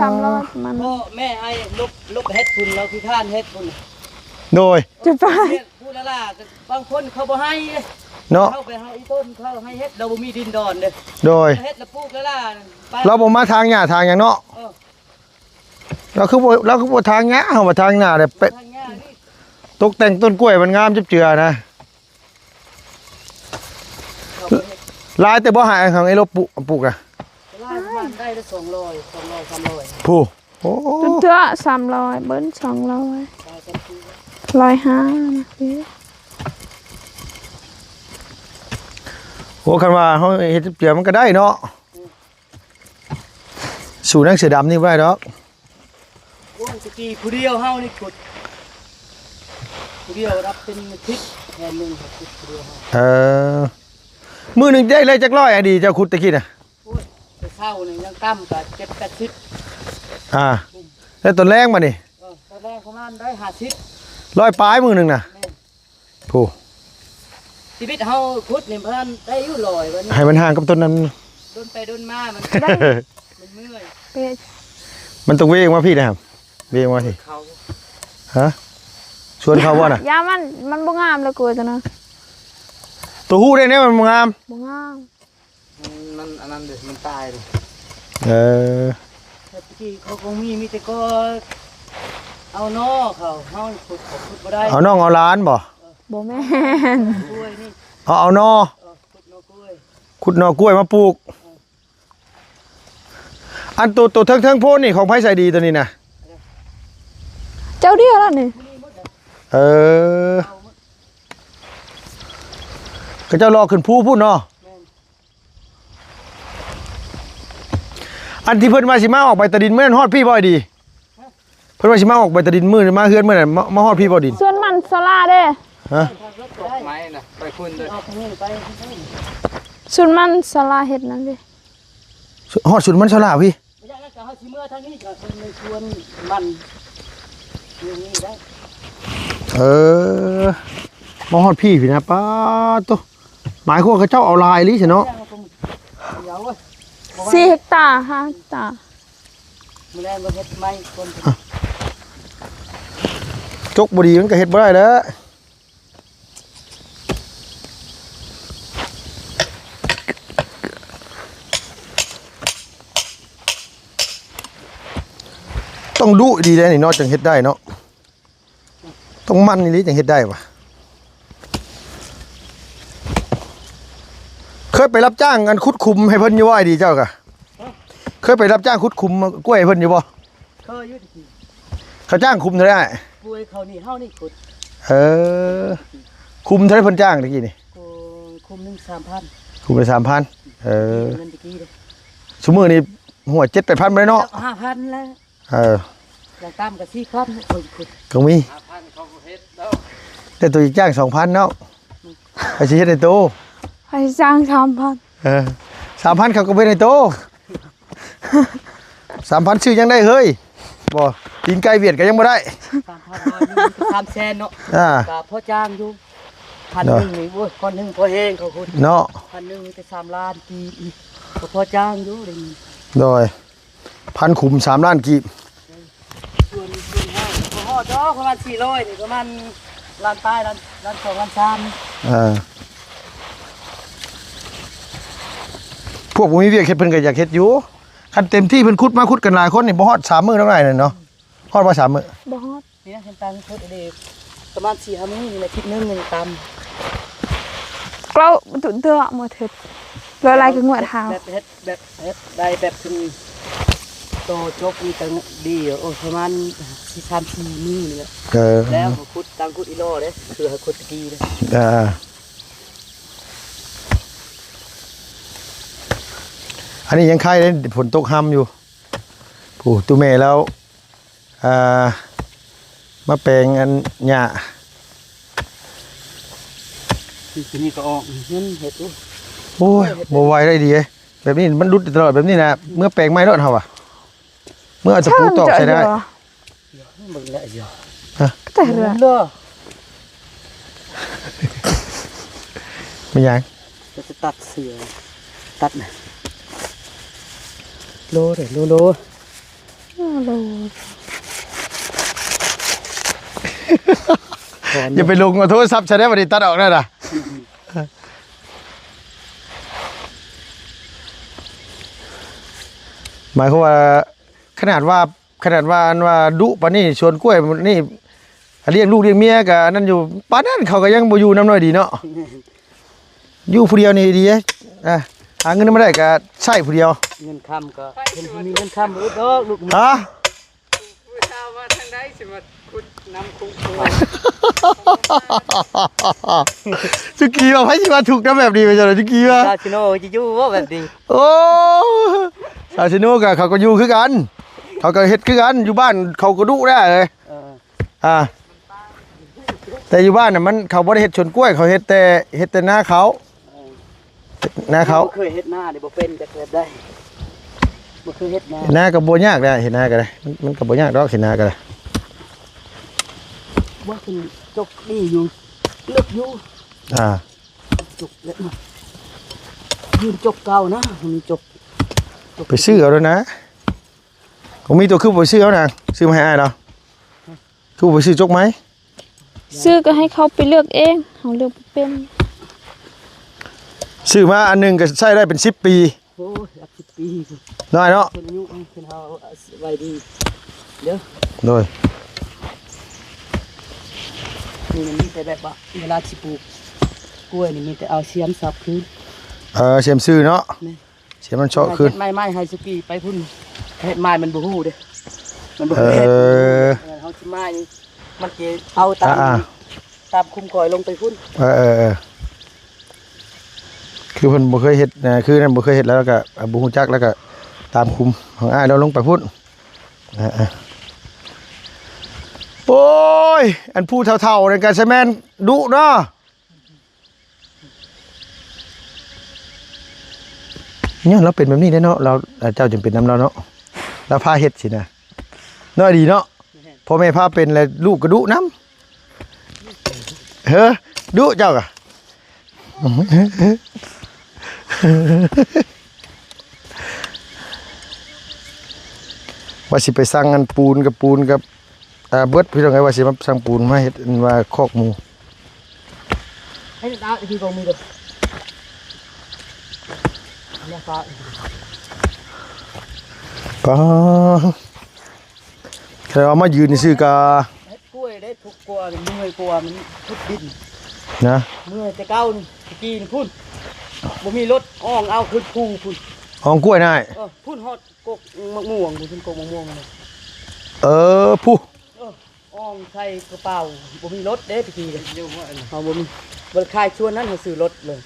S2: 400-300มัน
S3: พ่อแม่ให้ลบเฮ็ดทุนเราคือท่านเฮ็ดทุน
S1: โดย
S2: จะไป
S3: พูดแล้วล่ะบางคนเขาบ่ให้
S1: เนาะ
S3: เข้าไปให้ต้นเขาให้เฮ็ดเราบ่มีดินดอนเด้
S1: โดย
S3: เฮ็ดแล้วปลูกแล้วล่ะไป
S1: เราบ่มาทางหญ้าทางหยังเนาะเราคือบ่ทางหญ้าเฮามาทางหน้าได้
S3: ทางหญ้านี่
S1: ตกแต่งต้นกล้วยมันงามจับเจือนะ
S3: เขาไปเฮ็ด
S1: ลายแต่บ่หายของไอ้ลบปลูกอะ
S3: ไล่ประมาณได้ละ200 300
S1: ผู้โอ้
S2: เตื้อ300เบิ้ล200
S3: ได้กันที
S2: 105นะพี่
S1: โหคันว่าเฮาเฮ็ดจับเจือมันก็ได้เนาะสู่นังเสือดำนี่บ่ได้ดอก
S3: โอ้ยสกีผู้เดียวเฮานี่ขุดผู้เดียวรับเป็นทิศแทนนึงครับขุดผู้เดียวเฮา
S1: มื้อหนึงได้เลยจักร้อยอะดีเจ้าขุดตะกี้น่ะ
S3: โอ้ยไป เข้านี่ยังตั้มก็7-80
S1: แล้วต้นแรงมานี่
S3: ตอนแรกประมาณ150
S1: ร้อยปลายมือหนึงน่ะโอ้
S3: ชีวิตเฮาพุดนี่เพิ่นได้อยู่ลอยวันนี้
S1: ให้มันห่างกับต้นนั้น
S3: โดนไปโดนมามันมันเมื่อย
S2: เป๊ะ
S1: มันต้องเวงมาพี่นะครับเวงมาพี่
S3: เขา
S1: ฮะชวนเขาบ่น่ะ
S2: ยามันบ่งามเลยกล้วยตัวนั้น
S1: ตัวฮู้ได้เนี่ยมันงาม
S2: บ่งาม
S3: มันอันนั้นเด้มันตายเลย
S1: เออ
S3: แต่ที่เขาคงมีแต่ก็เอานอเขาเฮาขุดบ่ได้
S1: เอาน้องเอาล้านบ่
S2: บ่แม่น
S3: กล้วยนี่
S1: เอานอ
S3: ขุดนอกล้วย
S1: ขุดหน่อกล้วยมาปลูก อันตัวเทิงโพนนี่ของไผใส่ดีตัวนี้นะ
S2: เจ้าเดียวแล้วนี่
S1: เออก็เจ้ารอขึ้นภูพูดเนาะอันที่เพิ่นมาสิมาออกไปตะดินเมื่อนั้นฮอดพี่บ่อยดีเพิ่นมาสิมาออกไปตะดินมื้อมาเฮือนมื้อนั้นมาฮอดพี่บ่ดิน
S2: ส่วนมันสลาเด้
S1: ฮะ
S3: ตกไม้น่ะไปคุณเด้อเอาทางนี้ไป
S2: ส่วนมันสลาเฮ็ดนั่นเด้
S1: ฮอดสุดมันฉลาดพี่
S3: ไม่ได้ก็เฮาสิเมื่อทางนี้ก็ในสวนมันอย่างนี้ได้
S1: เออมาฮอดพี่พี่นะป้าตัวหมายความว่าเขาเจ้าเอาลายลิใช่เนาะ
S3: เดี๋ยวเว้ย
S2: 4 เฮกตาร์5 เฮกตาร์
S3: มื้อแรกบ่เฮ็ดไม้คน
S1: จกบ่ดีมันก็เฮ็ดบ่ได้แล้วต้องดุดีเลยนี่เนาะจังเฮ็ดได้เนาะต้องมันนี่ลิจังเฮ็ดได้วะเคยไปรับจ้างกันขุดคุมให้เพิ่นอยู่บ่ไอ้ดีเจ้ากะเคยไปรับจ้างขุดคุมกล้วยให้เพิ่นอยู่บ่
S3: เคยอยู่ที่
S1: เขาจ้างคุมเท่าไหร่
S3: กล้วยเขานี่เฮานี่ขุด
S1: เออคุมเท่าไหร่เพิ่นจ้างตะกี้นี่
S3: คุมหนึง 3,000
S1: คุมไป3,000เออ
S3: เงินตะกี้เด้
S1: ชั่วโมงนี้หัว7-8,000ไปเนาะ
S3: 5,000แล้ว
S1: เออ
S3: อย่างต่ำก็4,000โอ้ยขุด
S1: ก็มี
S3: 5,000เขาก็เฮ็ดแล้ว
S1: แต่ตัวอีกจ้าง 2,000เนาะไปสิเฮ็ดให้โต
S2: ให้จ้าง 3,000
S1: เออ 3,000เขาก็เป็นให้โต 3,000ชื่อยังได้เฮ้ยบ่ตีนไก่เวียดก็ยังบ่ได้
S3: 3,000เนาะ
S1: อ่า
S3: ก็พอจ้างอยู่1,000นี่โอ้ยคนหนึงพอเฮงเขาขุด
S1: เนาะ
S3: 1,000นี่แต่3ล้านกีบอีกก็พอจ้างอยู่เดี๋ยวนี้
S1: โดยพันขุม3ล้านกีบ
S3: ส่วนห้างก็ฮอดดอกประมาณ400นี่ประมาณล้านปลายล้าน2ล้าน3
S1: อ่าพวกบ่มีเวียกเฮ็ดเพิ่นก็อยากเฮ็ดอยู่คันเต็มที่เพิ่นขุดมาขุดกันหลายคนนี่บ่ฮอด3มื้อเท่าไหร่นั่นเนาะฮอดบ่3มื้อ
S2: บ่ฮอด
S3: นี่เห็นตังค์ขุดเด้ประมาณ4-5มื้อนี่แหละทิศนึงนี่ตาม
S2: เกล้าตุ่นเตื้อหมดเฮ็ดแล้วอะไรก็งวดหาว
S3: แบบเฮ็ดได้แบบถึงโตจบนี่ก็ดีอยู่โอ้ประมาณ3-4มื้อนี่แหละ
S1: เออ
S3: แล้วก็ขุดตังขุดอีโลเด้คือให้ขุดตะกี้เด้
S1: อ่าอันนี้ยังไข่เลยฝนตกห้ำอยู่ผู้ตู้แม่แล้วมาแปลงอันหญ้า
S3: ทีนี้ก็ออกเงินเฮ็ดอยู่
S1: โอ้ยบ่ไหวได้ดีเอ้ยแบบนี้มันรุดตลอดแบบนี้นะเมื่อแปลงไม้รอดเฮาอ่ะเมื่อเอาตะปูตอกใส่ได้
S3: มึงละเอียด
S2: แต่เรือ
S3: เด้อ
S1: ไม่ยัง
S3: จะตัดเสือตัดน่ะโลเด้อโล
S2: โล
S1: อย่าไปลงเอาโทรศัพท์ใช้ได้บ่ได้ตัดออกได้ล่ะหมายความว่าขนาดว่าอันว่าดุปานนี้ชวนกล้วยนี่เลี้ยงลูกเลี้ยงเมียก็อันนั้นอยู่ปานนั้นเขาก็ยังบ่อยู่น้ำน้อยดีเนาะอยู่ผู้เดียวนี่ดีหาเงินมาได้ก็ใช้ผู้เดียว
S3: เงินคำก็เห็นมีเงินคำบ่ดอกลูกมือ
S1: ฮะ
S3: ผู้ชาวว่าทางใดสิมาขุดน้ำคุ้ง
S1: จุกี้ว่าไผสิว่าถูกนำแบบนี้ไปจังได๋จุกี้ว่า
S3: ซาชิโนจะอยู่ว่าแบบนี้
S1: โอ้ซาชิโนก็เขาก็อยู่คือกันเขาก็เฮ็ดคือกันอยู่บ้านเขาก็ดุได้เลยแต่อยู่บ้านน่ะมันเขาบ่ได้เฮ็ดสวนกล้วยเขาเฮ็ดแต่นาเขานาเขา
S3: เคยเฮ็ดหน้านี่บ่เป็นจะเกิดได้ บ่เคยเฮ็ดนา
S1: เห็นหน้าก็บ่ยากได้เห็นหน้าก็ได้มันก็บ่ยากดอกเห็นหน้าก็ได้
S3: ว่าเป็นจกนี่อยู่เลือกอยู่ จกเล็กมายืนจกเก่านะมีจก
S1: ไปซื้อเอาแล้วนะผมมีตัวคือไปซื้อเอานะซื้อมาให้อ้ายเนาะคือไปซื้อจกไหม
S2: ซื้อก็ให้เขาไปเลือกเองเขาเลือกบ่เป็น
S1: ซื้อมาอันหนึงก็ใช้ได้เป็น10 ปี
S3: โอ้ยหลัก10 ปีคุณ
S1: น้อยเนาะ
S3: คนอายุคนเฮาไว้ดีเดี๋ยว
S1: โดย
S3: นี่มันมีแต่แบบว่าเวลาสิปลูกกล้วยนี่มีแต่เอาเสียมสับคืน
S1: เสียมซื้อเนาะ
S3: นี่
S1: เสียมมันเชาะขึ้น
S3: ไม้ไฮสกีไปพุ่นเฮ็ดไม้มันบ่ฮู้เด้มันบ่
S1: เอ
S3: เฮ็ด
S1: อ
S3: เฮาสิไม้นี่มันสิเอาตามตามคุมคอยลงไปพุ่น
S1: คือเพิ่นบ่เคยเฮ็ดนะคือนั่นบ่เคยเฮ็ดแล้วก็บ่ฮู้จักแล้วก็ตามคุมของอ้ายเราลงไปพุ่นโอ้ยอันผู้เฒ่าๆในการใช้แม่นดุเนาะเนี่ยเราเป็นแบบนี้ได้เนาะเราเจ้าจึงเป็นน้ำเราเนาะเราพาเฮ็ดสินะน้อยดีเนาะพ่อแม่พาเป็นแล้วลูกก็ดุน้ำเฮ้อดุเจ้ากะว่าสิไปสร้างอันปูนกับเบิดพี่น้องไงว่าสิมาสร้างปูนมาเฮ็ดอันว่าคอกหมู
S3: ให้ดาวที่กองมีเด้อเนี่ยฟ้า
S1: ก็แค่เอามายืนนี่ซื่อกะ
S3: เฮ็ดกล้วยได้ทุกกลัวเมื่อยกลัวมันทุกดิน
S1: นะ
S3: เมื่อยแต่เก้านี่ตะกี้นี่พุ่นบ่มีรถอ้องเอาขึ้นภูพุ่น
S1: ห้องกล้วยนาย
S3: พุ่นฮอดกกมะม่วงพุ่นกกมะม่วงเลย
S1: ผู้
S3: อ้องใส่กระเป๋าบ่มีรถเด้ตะกี้เลยเฮาบ่มีบ่คายชวนนั้นเฮาซื้อรถเลย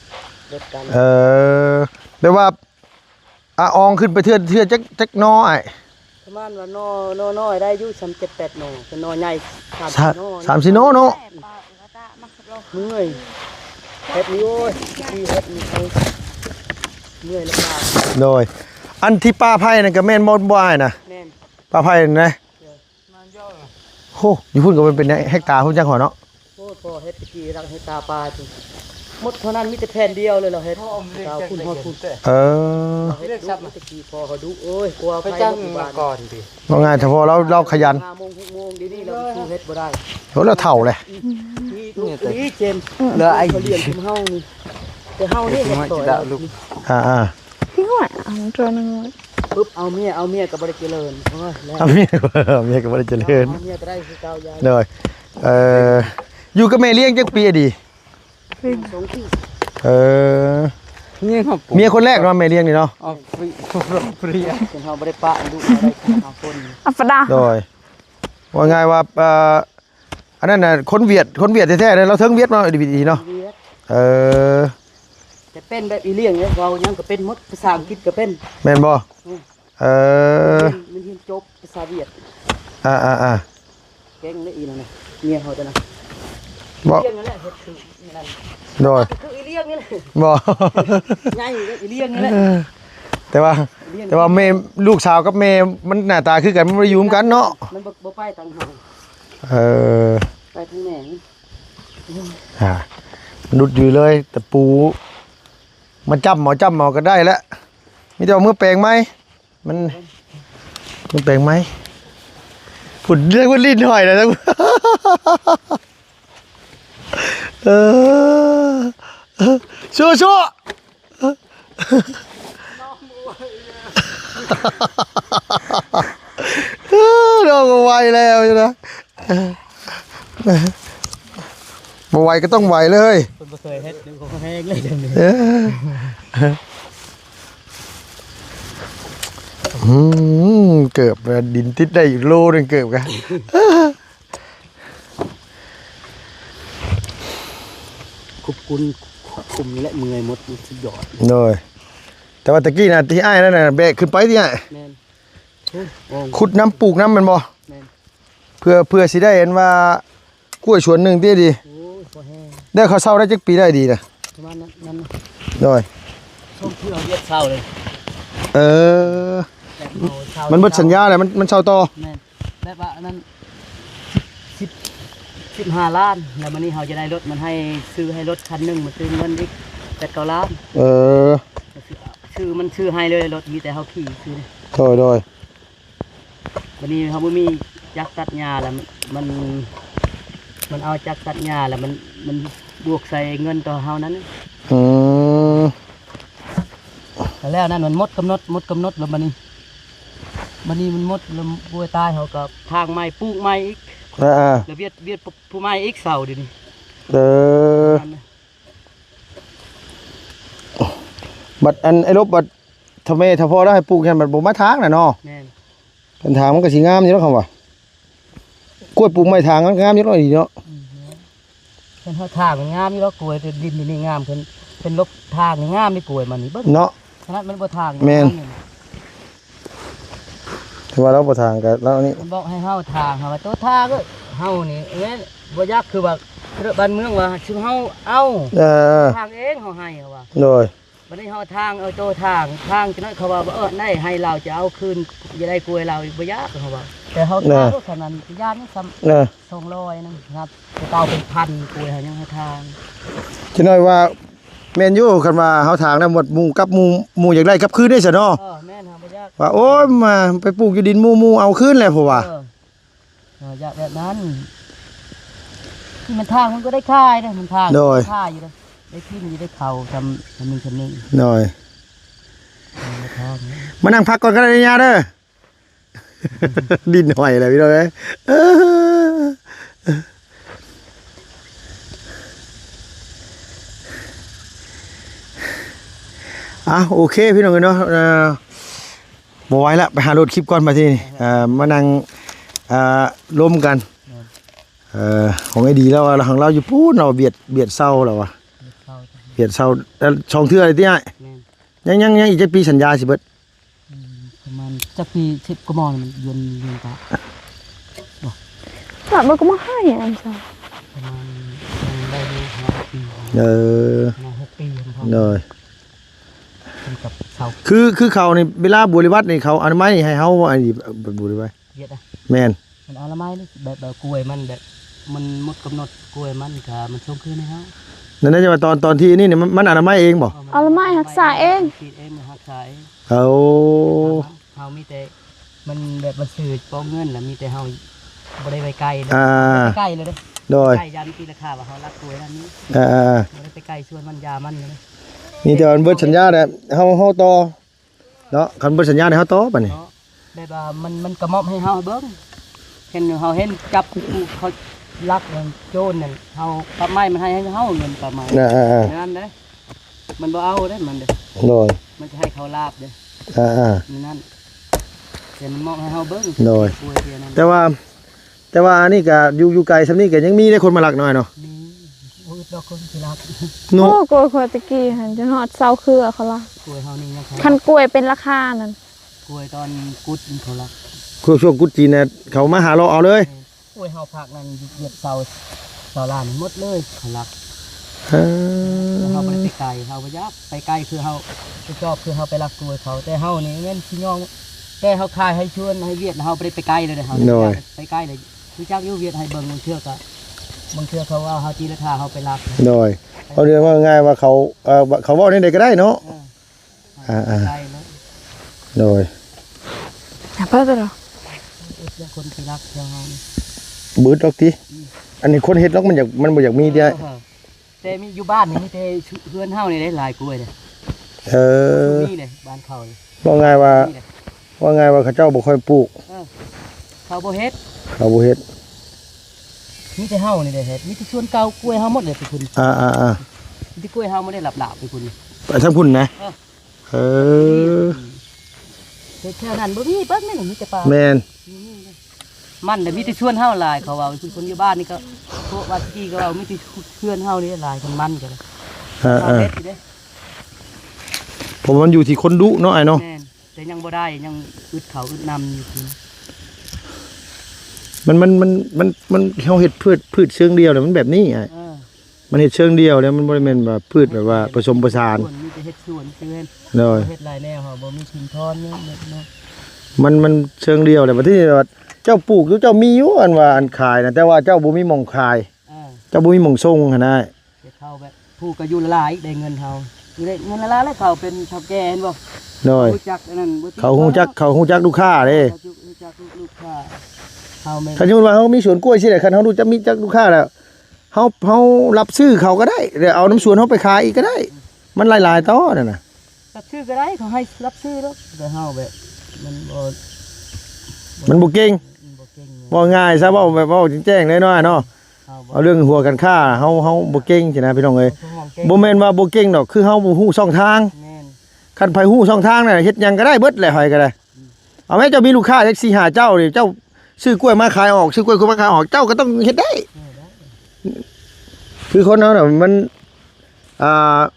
S3: รถกัน
S1: แปลว่าอองขึ้นไปเทื่อจักน้อย
S3: ประมาณว่านอน้อยได้อยู่3-7-8หน่อเป็นนอใหญ่3-4หน่อ
S1: 3-4โนเนาะ
S3: เมื่อยเฮ็ดนี่โอ้ยที่เฮ็ดนี่เขาเมื่อยแล้วป่า
S1: โดยอันที่ป้าไผ่นั่นก็แม่นบ่อ้ายน่ะ
S3: แม่น
S1: ป้าไผ่นั่นนะโหอยู่พุ่นก็มันเป็นเฮกตาร์พุ่นจังหวะเนาะ
S3: โอ้ยพอเฮ็ดตะกี้รักเฮ็ดตาปลาจุหมดเท่านั้นมีแต่แผ่นเดียวเลยเหรอเฮ็ดดาวคุณฮอดคุณ
S1: เฮ็ด
S3: ดูตะกี้พอเขาดูโอ้ยกลัวไปจ้างมาก่อนดิ
S1: ว่าง่ายแต่พอเราขยัน
S3: 5 โมง 6 โมงดีๆเราสู้เฮ็ดบ่ได้
S1: โหเราเฒ่าเลย
S3: นี่เจมเหลือไอ้เขาเลี้ยงคุมเฮานี่แต่เฮานี่เฮ็ดต่อยลูก
S2: พี่หวยเอาตัวนึง
S3: ปึ๊บเอาเมียก็บ่ได้เจริญโอ้ยแล้ว
S1: เมียก็บ่ได้เจริญ
S3: เอาเมียก็ได้คือเก่ายาย
S1: เลยอยู่กับแม่เลี้ยงจักปีดี
S3: 2 ปี
S1: นี่ครับเมียคนแรกเนาะแม่เลี้ยงนี่เนาะ
S3: อ๋อฟรีจนเฮาบ่ได้ปะลูกบ่ได้หาคน
S2: อัฟดา
S1: โดยว่าง่ายว่าอันนั้นน่ะคนเวียดแท้ๆเลยเราเทิงเวียดมาดีๆเนาะ
S3: จะเป็นแบบอีเลี้ยงเนี่ยเรายังก็เป็นหมดภาษาอังกฤษก็เป็น
S1: แม่นบ่
S3: มันเรียนจบภาษาเวียดเก่งเลยอีนั่นน่ะเมียเขาจะนะ
S1: บ่
S3: เลี้ยงนั่นแหละเฮ็ดคือนั่น
S1: โดย
S3: คืออีเลี้ยงนี่แหละ
S1: บ่
S3: ใหญ่เลยอีเลี้ยงนี่แหละ
S1: แต่ว่าแม่ลูกสาวกับแม่มันหน้าตาคือกันมันบ่ได้อยู่กันเนาะ
S3: มันบ่ไปทางเฮาไปทางแหน่
S1: ดุดอยู่เลยแต่ปูมันจำหมอก็ได้แล้วมีแต่ว่ามือแปลงไหมมันแปลงไหมผุดเรียกว่าลิ้นหอยนะทั้งชั่วเราก็ไวแล้วนะมาไวก็ต้องไวเลย
S3: เพิ่นบ่เคยเฮ็ดเดี๋ยวเขาแห้งเลยเดี๋ยวนี้
S1: เกือบดินติดได้อีกโลนึงเกือบกัน
S3: คุมนี่แหละเมื่อยหมดสุดยอด
S1: เลยแต่ว่าตะกี้น่ะที่อ้ายนั่นน่ะแบกขึ้นไปที่อ้าย
S3: แม่น
S1: ขุดน้ำปลูกน้ำมันบ่
S3: แม่น
S1: เพื่อสิได้เห็นว่ากล้วยสวนหนึ่งที่ดี
S3: โอ้ยบ่แห้ง
S1: ได้เขาวเศร้าได้จักปีได้ดีนะ
S3: ประมาณนั้น
S1: โดย
S3: ช่วงที่เราเรียกเช้าเลย
S1: เออ
S3: แต่
S1: มันเบิดสัญญาเลยมันเช่าต่อ
S4: แม่นแบบว่าอันนั้น15 ล้านแล้ววันนี้เขาจะได้รถมันให้ซื้อให้รถคันหนึงมันซื้อเงินอีก8-9 ล้าน
S1: เออ
S4: ชื่อมันชื่อให้เลยรถมีแต่เขาขี่ซื้อ
S1: โดย
S4: วันนี้เขาบ่มีจักรตัดหญ้าแล้วมันเอาจักรตัดหญ้าแล้วมันบวกใส่เงินต่อเฮานั้น
S1: อืม
S4: แต่แล้วนั้นมันหมดกำหนดแล้วมันนี่มันหมดแล้วป่วยตายเขาก็ทางไม้ปลูกไม้อีก แล้วเวียดผู้ไม้อีกเสาเดินี่
S1: บัดอันไอ้ลบบัดทำไมถ้าพอได้ปลูกแค่บัดบ่มาทางน่ะเนาะ
S4: แม่น
S1: เป็นทางมันก็สิงามอยู่แล้วคำว่ากล้วยปลูกไม้ทางมันงามอยู่แล้วดีเนาะ
S4: เพิ่นเฮาทางมันงามอยู่แล้วกล้วยแต่ดินนี่งามเพิ่นลบทางนี่งามนี่กล้วยมันนี่เบิ่ง
S1: เนาะ
S4: ขนาดมันบ่ทาง
S1: แม่น ถือว่าเราบ่ทางกันแล้วนี่
S4: มันบอกให้เฮาทางเฮาว่าตัวทางเอ้ยเฮานี่แม่นบ่อยากคือว่าบ้านเมืองว่าชื่อเฮาเอา ทางเองเขาให้เขาว่า
S1: โดย
S4: วันนี้เขาทางเอาโตทางจะน้อยเขาว่าได้ให้เราจะเอาคืนจะได้กล้วยเราบ่ยากเขาว่าแต่เขาทางขนาดยานนี่ซ้ำ200นะครับแต่เก่าเป็นพันกล้วยเขายังให้ทาง
S1: จะน้อยว่าแม่นอยู่คันว่าเฮาทางได้หมดหมู่กับหมู่อยากได้กลับคืนได้ซะเนาะ
S4: แม่นครับบ่ยาก
S1: ว่าโอ้ยมาไปปลูกอยู่ดินหมู่เอาคืนแหละเพราะว่า
S4: อยากแบบนั้นที่มันทางมันก็ได้ค่ายนะมันทางค่ายอยู่นะได้ขึ้นอยู่ได้เข่าทำนึง
S1: หน่อย
S4: ทาง
S1: มานั่งพักก่อนก็ได้ยาเด้อ ดินหน่อยอะไรพี่น้องเอ้ยโอเคพี่น้องเนาะบ่ไหวละไปหารถคลิปก่อนมาที่นี่มานั่งร่วมกันของไอ้ดีแล้วเราของเราอยู่พูดเราเบียดเศร้าแล้ววะเบียดเศร้าแล้วช่องเทื่ออะไรที่ไอ้ยังอีกจะปีสัญญาสิเบิด
S4: ประมาณจะปี10กมมันเยือนตา
S2: แบบมันก็มาให้อันซะ
S4: ประมาณได้5 ปี6 ปี
S1: เลย
S4: กับเขา
S1: คือเขาในเวลาบริวัติในเขาอนุมัยให้เขาว่าอันนี้บริวัติ
S4: เยอะนะ
S1: แมน
S4: มันอนุมัยนี่แบบกล้วยมันแบบมันหมดกำหนดกล้วยมันค่ะมันส่งคืนให้เขา
S1: นั่นจะว่าตอนที่นี่เนี่ยมันอนามัยเองบ่
S2: เอาละไม้รักษาเอง
S4: คิดเองมันรักษาเอง
S1: เขา
S4: มีแต่มันแบบมันสื่อป้องเงินแล้วมีแต่เฮาบ่ได้ไปไกลเลยใกล้เลยเด้
S1: โดย
S4: ใกล้ยันตีราคาว่าเฮารักกล้วยนั่นนี้บ่ได้ไปไกลส่วนมันยามันเลย
S1: มีแต่เบิดสัญญาเนี่ยเฮาต่อเนาะคันเบิดสัญญาเนี่ยเฮาต่อป่ะนี่
S4: แบบว่ามันกระมอบให้เฮาเบิ่งเห็นจับเขาลักมันโจรนั่นเฮาปรับไม้มันให้เฮาเงินประมาณนั้นเด้มันบ่เอาเด้มันเด้
S1: โดย
S4: มันจะให้เขาลาบเด้นั่นแต่มันมอบให้เฮาเบิ่ง
S1: โดยแต่ว่านี่ก็อยู่ไกลซำนี้ก็ยังมีได้คนมาลักหน่อยเนาะ
S4: นี่โอ้ยดอกคนสิลาบ
S1: เนาะ
S2: โอ้กล้วยขวดตะกี้หันจนฮอดเซาเครือเขาละ
S4: กล้วยเฮานี่นะครับ
S2: คันกล้วยเป็นราคานั่น
S4: กล้วยตอนกุดเขาลัก
S1: ช่วงกุดจีนเนี่ยเขามาหาเราเอาเลย
S4: กล้วยเฮาผักนั่นเหยียบเสาล้านหมดเลยเขาลักเฮาบ่ได้ไปไกลเฮาบ่ยักไปไกลคือเฮาไปชอบคือเฮาไปรักกล้วยเขาแต่เฮานี่เงินพี่น้องแต่เฮาขายให้ชวนให้เวียดเฮาบ่ได้ไปไกลเลยเฮาไปไกลเลยคือจักอยู่เวียดให้เบิ่งบางเทื่อก็บางเทื่อเขาว่าเฮาตีราคาเฮาไปรัก
S1: โดยเขาเรียกว่าง่ายว่าเขาเว้าในใดก็ได้เนาะ
S4: ไกลแล้ว
S1: โดย
S2: อย่าเพิ่นหรอ
S4: คนที่รักเฮานี่
S1: บืดดอกติอันนี้คนเฮ็ดดอกมันบ่อยากมีเด้
S4: แต่มีอยู่บ้านนี่มีแต่เฮือนเฮานี่ได้หลายกล้วยเด้นี่เลยบ้านเขาเลย
S1: ว่าไงว่าเขาเจ้าบ่ค่อยปลูก
S4: เขาบ่เฮ็ด มีแต่เฮานี่ได้เฮ็ดมีแต่สวนเก่ากล้วยเฮาหมดเลยไปคุณมีแต่กล้วยเฮาบ่ได้หลับๆไปคุณ
S1: ไปทางพุ่นนะ
S4: แค่นั้นบ่มีเบิ่งนี่มีแต่ปลา
S1: แม่น
S4: มันแต่มีแต่สวนเฮาหลายเขาว่าคนอยู่บ้านนี่ก็พวกวัดกี้ก็ว่ามีแต่เพื่อนเฮานี่หลายคนมันก็เลยเฮ็ดอยู่เด้
S1: ผมมันอยู่ที่คนดุเนาะไอ้เนาะ
S4: แม่นแต่ยังบ่ได้ยังอึดเขาอึดนำอยู่
S1: มันเฮาเฮ็ดพืชเชิงเดียวเนี่ยมันแบบนี้ไอ้มันเฮ็ดเชิงเดียวแล้วมันบ่ได้แม่นว่าพืชแบบว่าผสมผสาน
S4: มีแต่เฮ็ดสวนคือเฮ็ด
S1: เลย
S4: เฮ็ดหลายแนวเฮาบ่มีชิมทอนเนี่ยเนาะ
S1: มันเชิงเดียวเลยบัดที่ว่าเจ้าปลูกอยู่เจ้ามีอยู่อันว่าอันขายนะแต่ว่าเจ้าบ่มีหม่องขาย เจ้าบ่มีหม่องส่งหั่นน่ะ
S4: จะเข้าแบบผู้ก็อยู่ละลายได้เงินเฮาอยู่ได้เงินละลายแล้วเขาเป็นเฒ่าแก่เห็นบ่
S1: โดย
S4: รู้จักอันนั้นบ่
S1: เขาฮู้จักลูกค้าเด้
S4: รู้จักลูกค้าเฮาแม่น
S1: คันสมมุติว่าเฮามีสวนกล้วยสิได้คันเฮารู้จักมีจักลูกค้าแล้วเฮารับซื้อเขาก็ได้เดี๋ยวเอาน้ำสวนเฮาไปขายอีกก็ได้ มันหลายๆต่อนั่นน่ะ
S4: รับซื้อก็ได้เขาให้รับซื้อแล้วแต่เฮาแบบมันบ่
S1: มันบ่เก่ง
S4: บ่เก่ง
S1: บ่ง่ายซะเว้าแบบเว้าแจ้งๆเลยเนาะเนาะ
S4: เฮาบ่
S1: เอาเรื่องหัวกันค่าเฮาบ่เก่งสินะพี่น้องเอ้ย
S4: เก่ง
S1: บ่แม่นว่าบ่เก่งดอกคือเฮาบ่ฮู้ช่องทาง
S4: แม่น
S1: คันไผฮู้ช่องทางน่ะเฮ็ดหยังก็ได้เบิดแหละหอยก็ได้เอาแม่เจ้ามีลูกค้าจัก4 5เจ้านี่เจ้าซื้อกล้วยมาขายออกซื้อกล้วยมาขายออกเจ้าก็ต้องเฮ็ดได้ คือคนเฮาน่ะมัน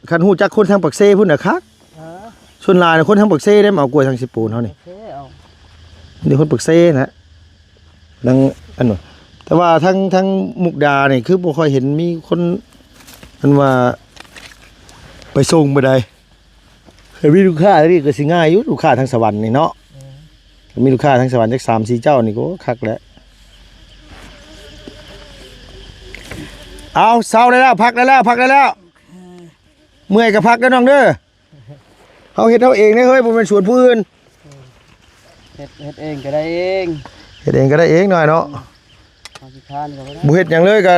S1: คันฮู้จักคนทางปักเซ่พุ่นน่ะคัก
S4: เออ
S1: ส่วนหลายน่ะคนทางปักเซ่ได้มาเอากล้วยทางสิปูนเฮานี่
S4: โอเคเอา
S1: นี่คนปักเซ่นะดังอันนั้นแต่ว่าทั้งมุกดานี่คือบ่ค่อยเห็นมีคนมันว่าไปส่งบ่ได้เคยมีลูกค้านี่ก็สิง่ายอยู่ลูกค้าทางสวรรค์นี่เนาะมีลูกค้าทางสวรรค์จัก3-4เจ้านี่ก็คักแล้วเอาเช้าได้แล้วพักได้แล้วเมื่อยก็พักเด้อน้องเด้อเฮาเฮ็ดเฮาเองเด้อเฮ้ยบ่แม่นสวนผู้อื่น
S4: เฮ็ดเองก็ได้เอง
S1: เฮ็ดเองก็ได้เองหน่อยเนาะ
S4: เอาสิทานก็บ่ได้
S1: บ่เฮ็ดหยังเลยก็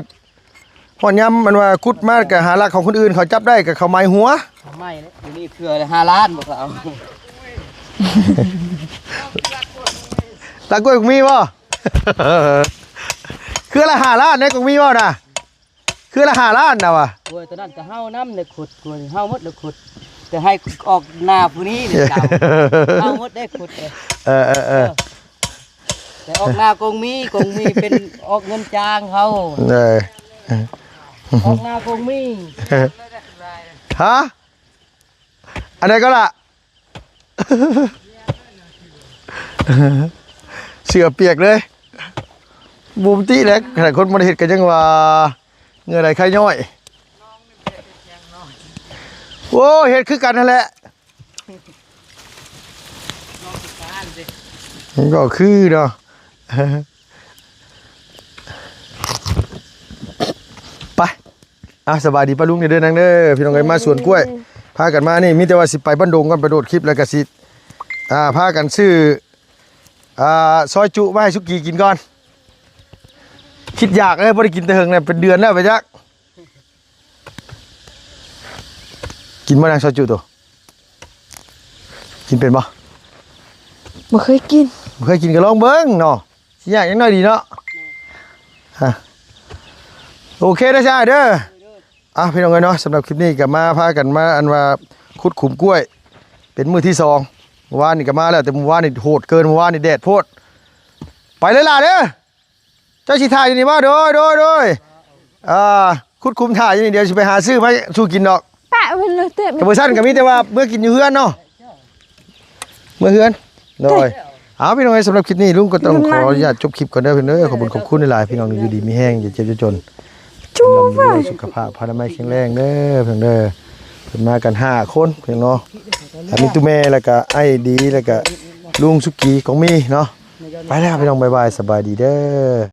S1: ฮอดยามมันว่าขุดมาก็หาลักของคนอื่นเขาจับได้ก็เขาไม้หัว
S4: ทำไมเนี่ยอยู่นี่เครือละ5 ล้านบ่เขาเอา
S1: ลักกล้วยก็มีบ่ คือละ5ล้านได้ก็มีบ่น่ะคือละ5ล้านน่ะว่ะ
S4: กล้วยตัวนั้นก็เฮาน้ำเลยขุดกล้วยเฮาหมดเลยขุดแต่ให้ออกหน้าผู้นี้นี่เจ้าเฮาหมดได้ขุดเลย
S1: เออ
S4: แต่ออกหน้ากงมีเป็นออกเงินจ้างเขา
S1: เออ
S4: ออกหน้ากงมี
S1: ฮะอันไหนก็ล่ะ เสือเปียกเลยบูมติแหล้วขนาดคนบ่ได้เฮ็ดก็ยังว่าเหงื่อไหลไข่ย่อยโอ้เฮ็ดคือกันนั่นแหละมันก็คือเนาะ ไปสบายดีป้าลุงเด้อนังเด้อพี่น้องเอ้ยมาสวนกล้วยพากันมานี่มีแต่ว่าสิไปบ้านดงก่อนไปโดดคลิปแล้วก็สิพากันซื้อซอยจุมาให้สุกี้กินก่อนคิดอยากเลยบ่ได้กินแต่เฮิงเนี่ยเป็นเดือนแล้วไปจักกินบ่นางซอยจุตัวกินเป็นบ่
S2: บ่เคยกิน
S1: บ่เคยกินก็ลองเบิ่งเนาะสิอยากจังน้อยดีเนาะฮะโอเคเด้อจ้าเด้อพี่น้องเอ้ยเนาะสำหรับคลิปนี้ก็มาพากันมาอันว่าขุดขุมกล้วยเป็นมื้อที่2เมื่อวานนี่ก็มาแล้วแต่เมื่อวานนี่โหดเกินเมื่อวานนี่แดดโพดไปเลยล่ะเด้อเจ้าสิถ่ายอยู่นี่บ่โดยขุดขุมถ่ายอยู่นี่เดี๋ยวสิไปหาซื้อมาสู่กินดอก
S2: แปะไปเลยเตะ
S1: กับเบอร์สั้นก็มีแต่ว่าเมื่อกินอยู่เฮือนเนาะเมื่อเฮือนโดยเอาพี่น้องสำหรับคลิปนี้ลุงก็ต้องขออนุญาตจบคลิปก่อนเด้อพี่น้องขอบคุณหลายๆพี่น้องอยู่ดีมีแห้งอย่าเจ็บอย่าจน
S2: จูบ
S1: ลำรวยสุขภาพพนามัยแข็งแรงเด้อเพิ่นเด้อเพิ่นมากัน5คนเพียงเนาะมีตุ้แม่แล้วก็ไอ้ดีแล้วก็ลุงสุกี้ของมีเนาะไปแล้วพี่น้องบ๊ายบายสบายดีเด้อ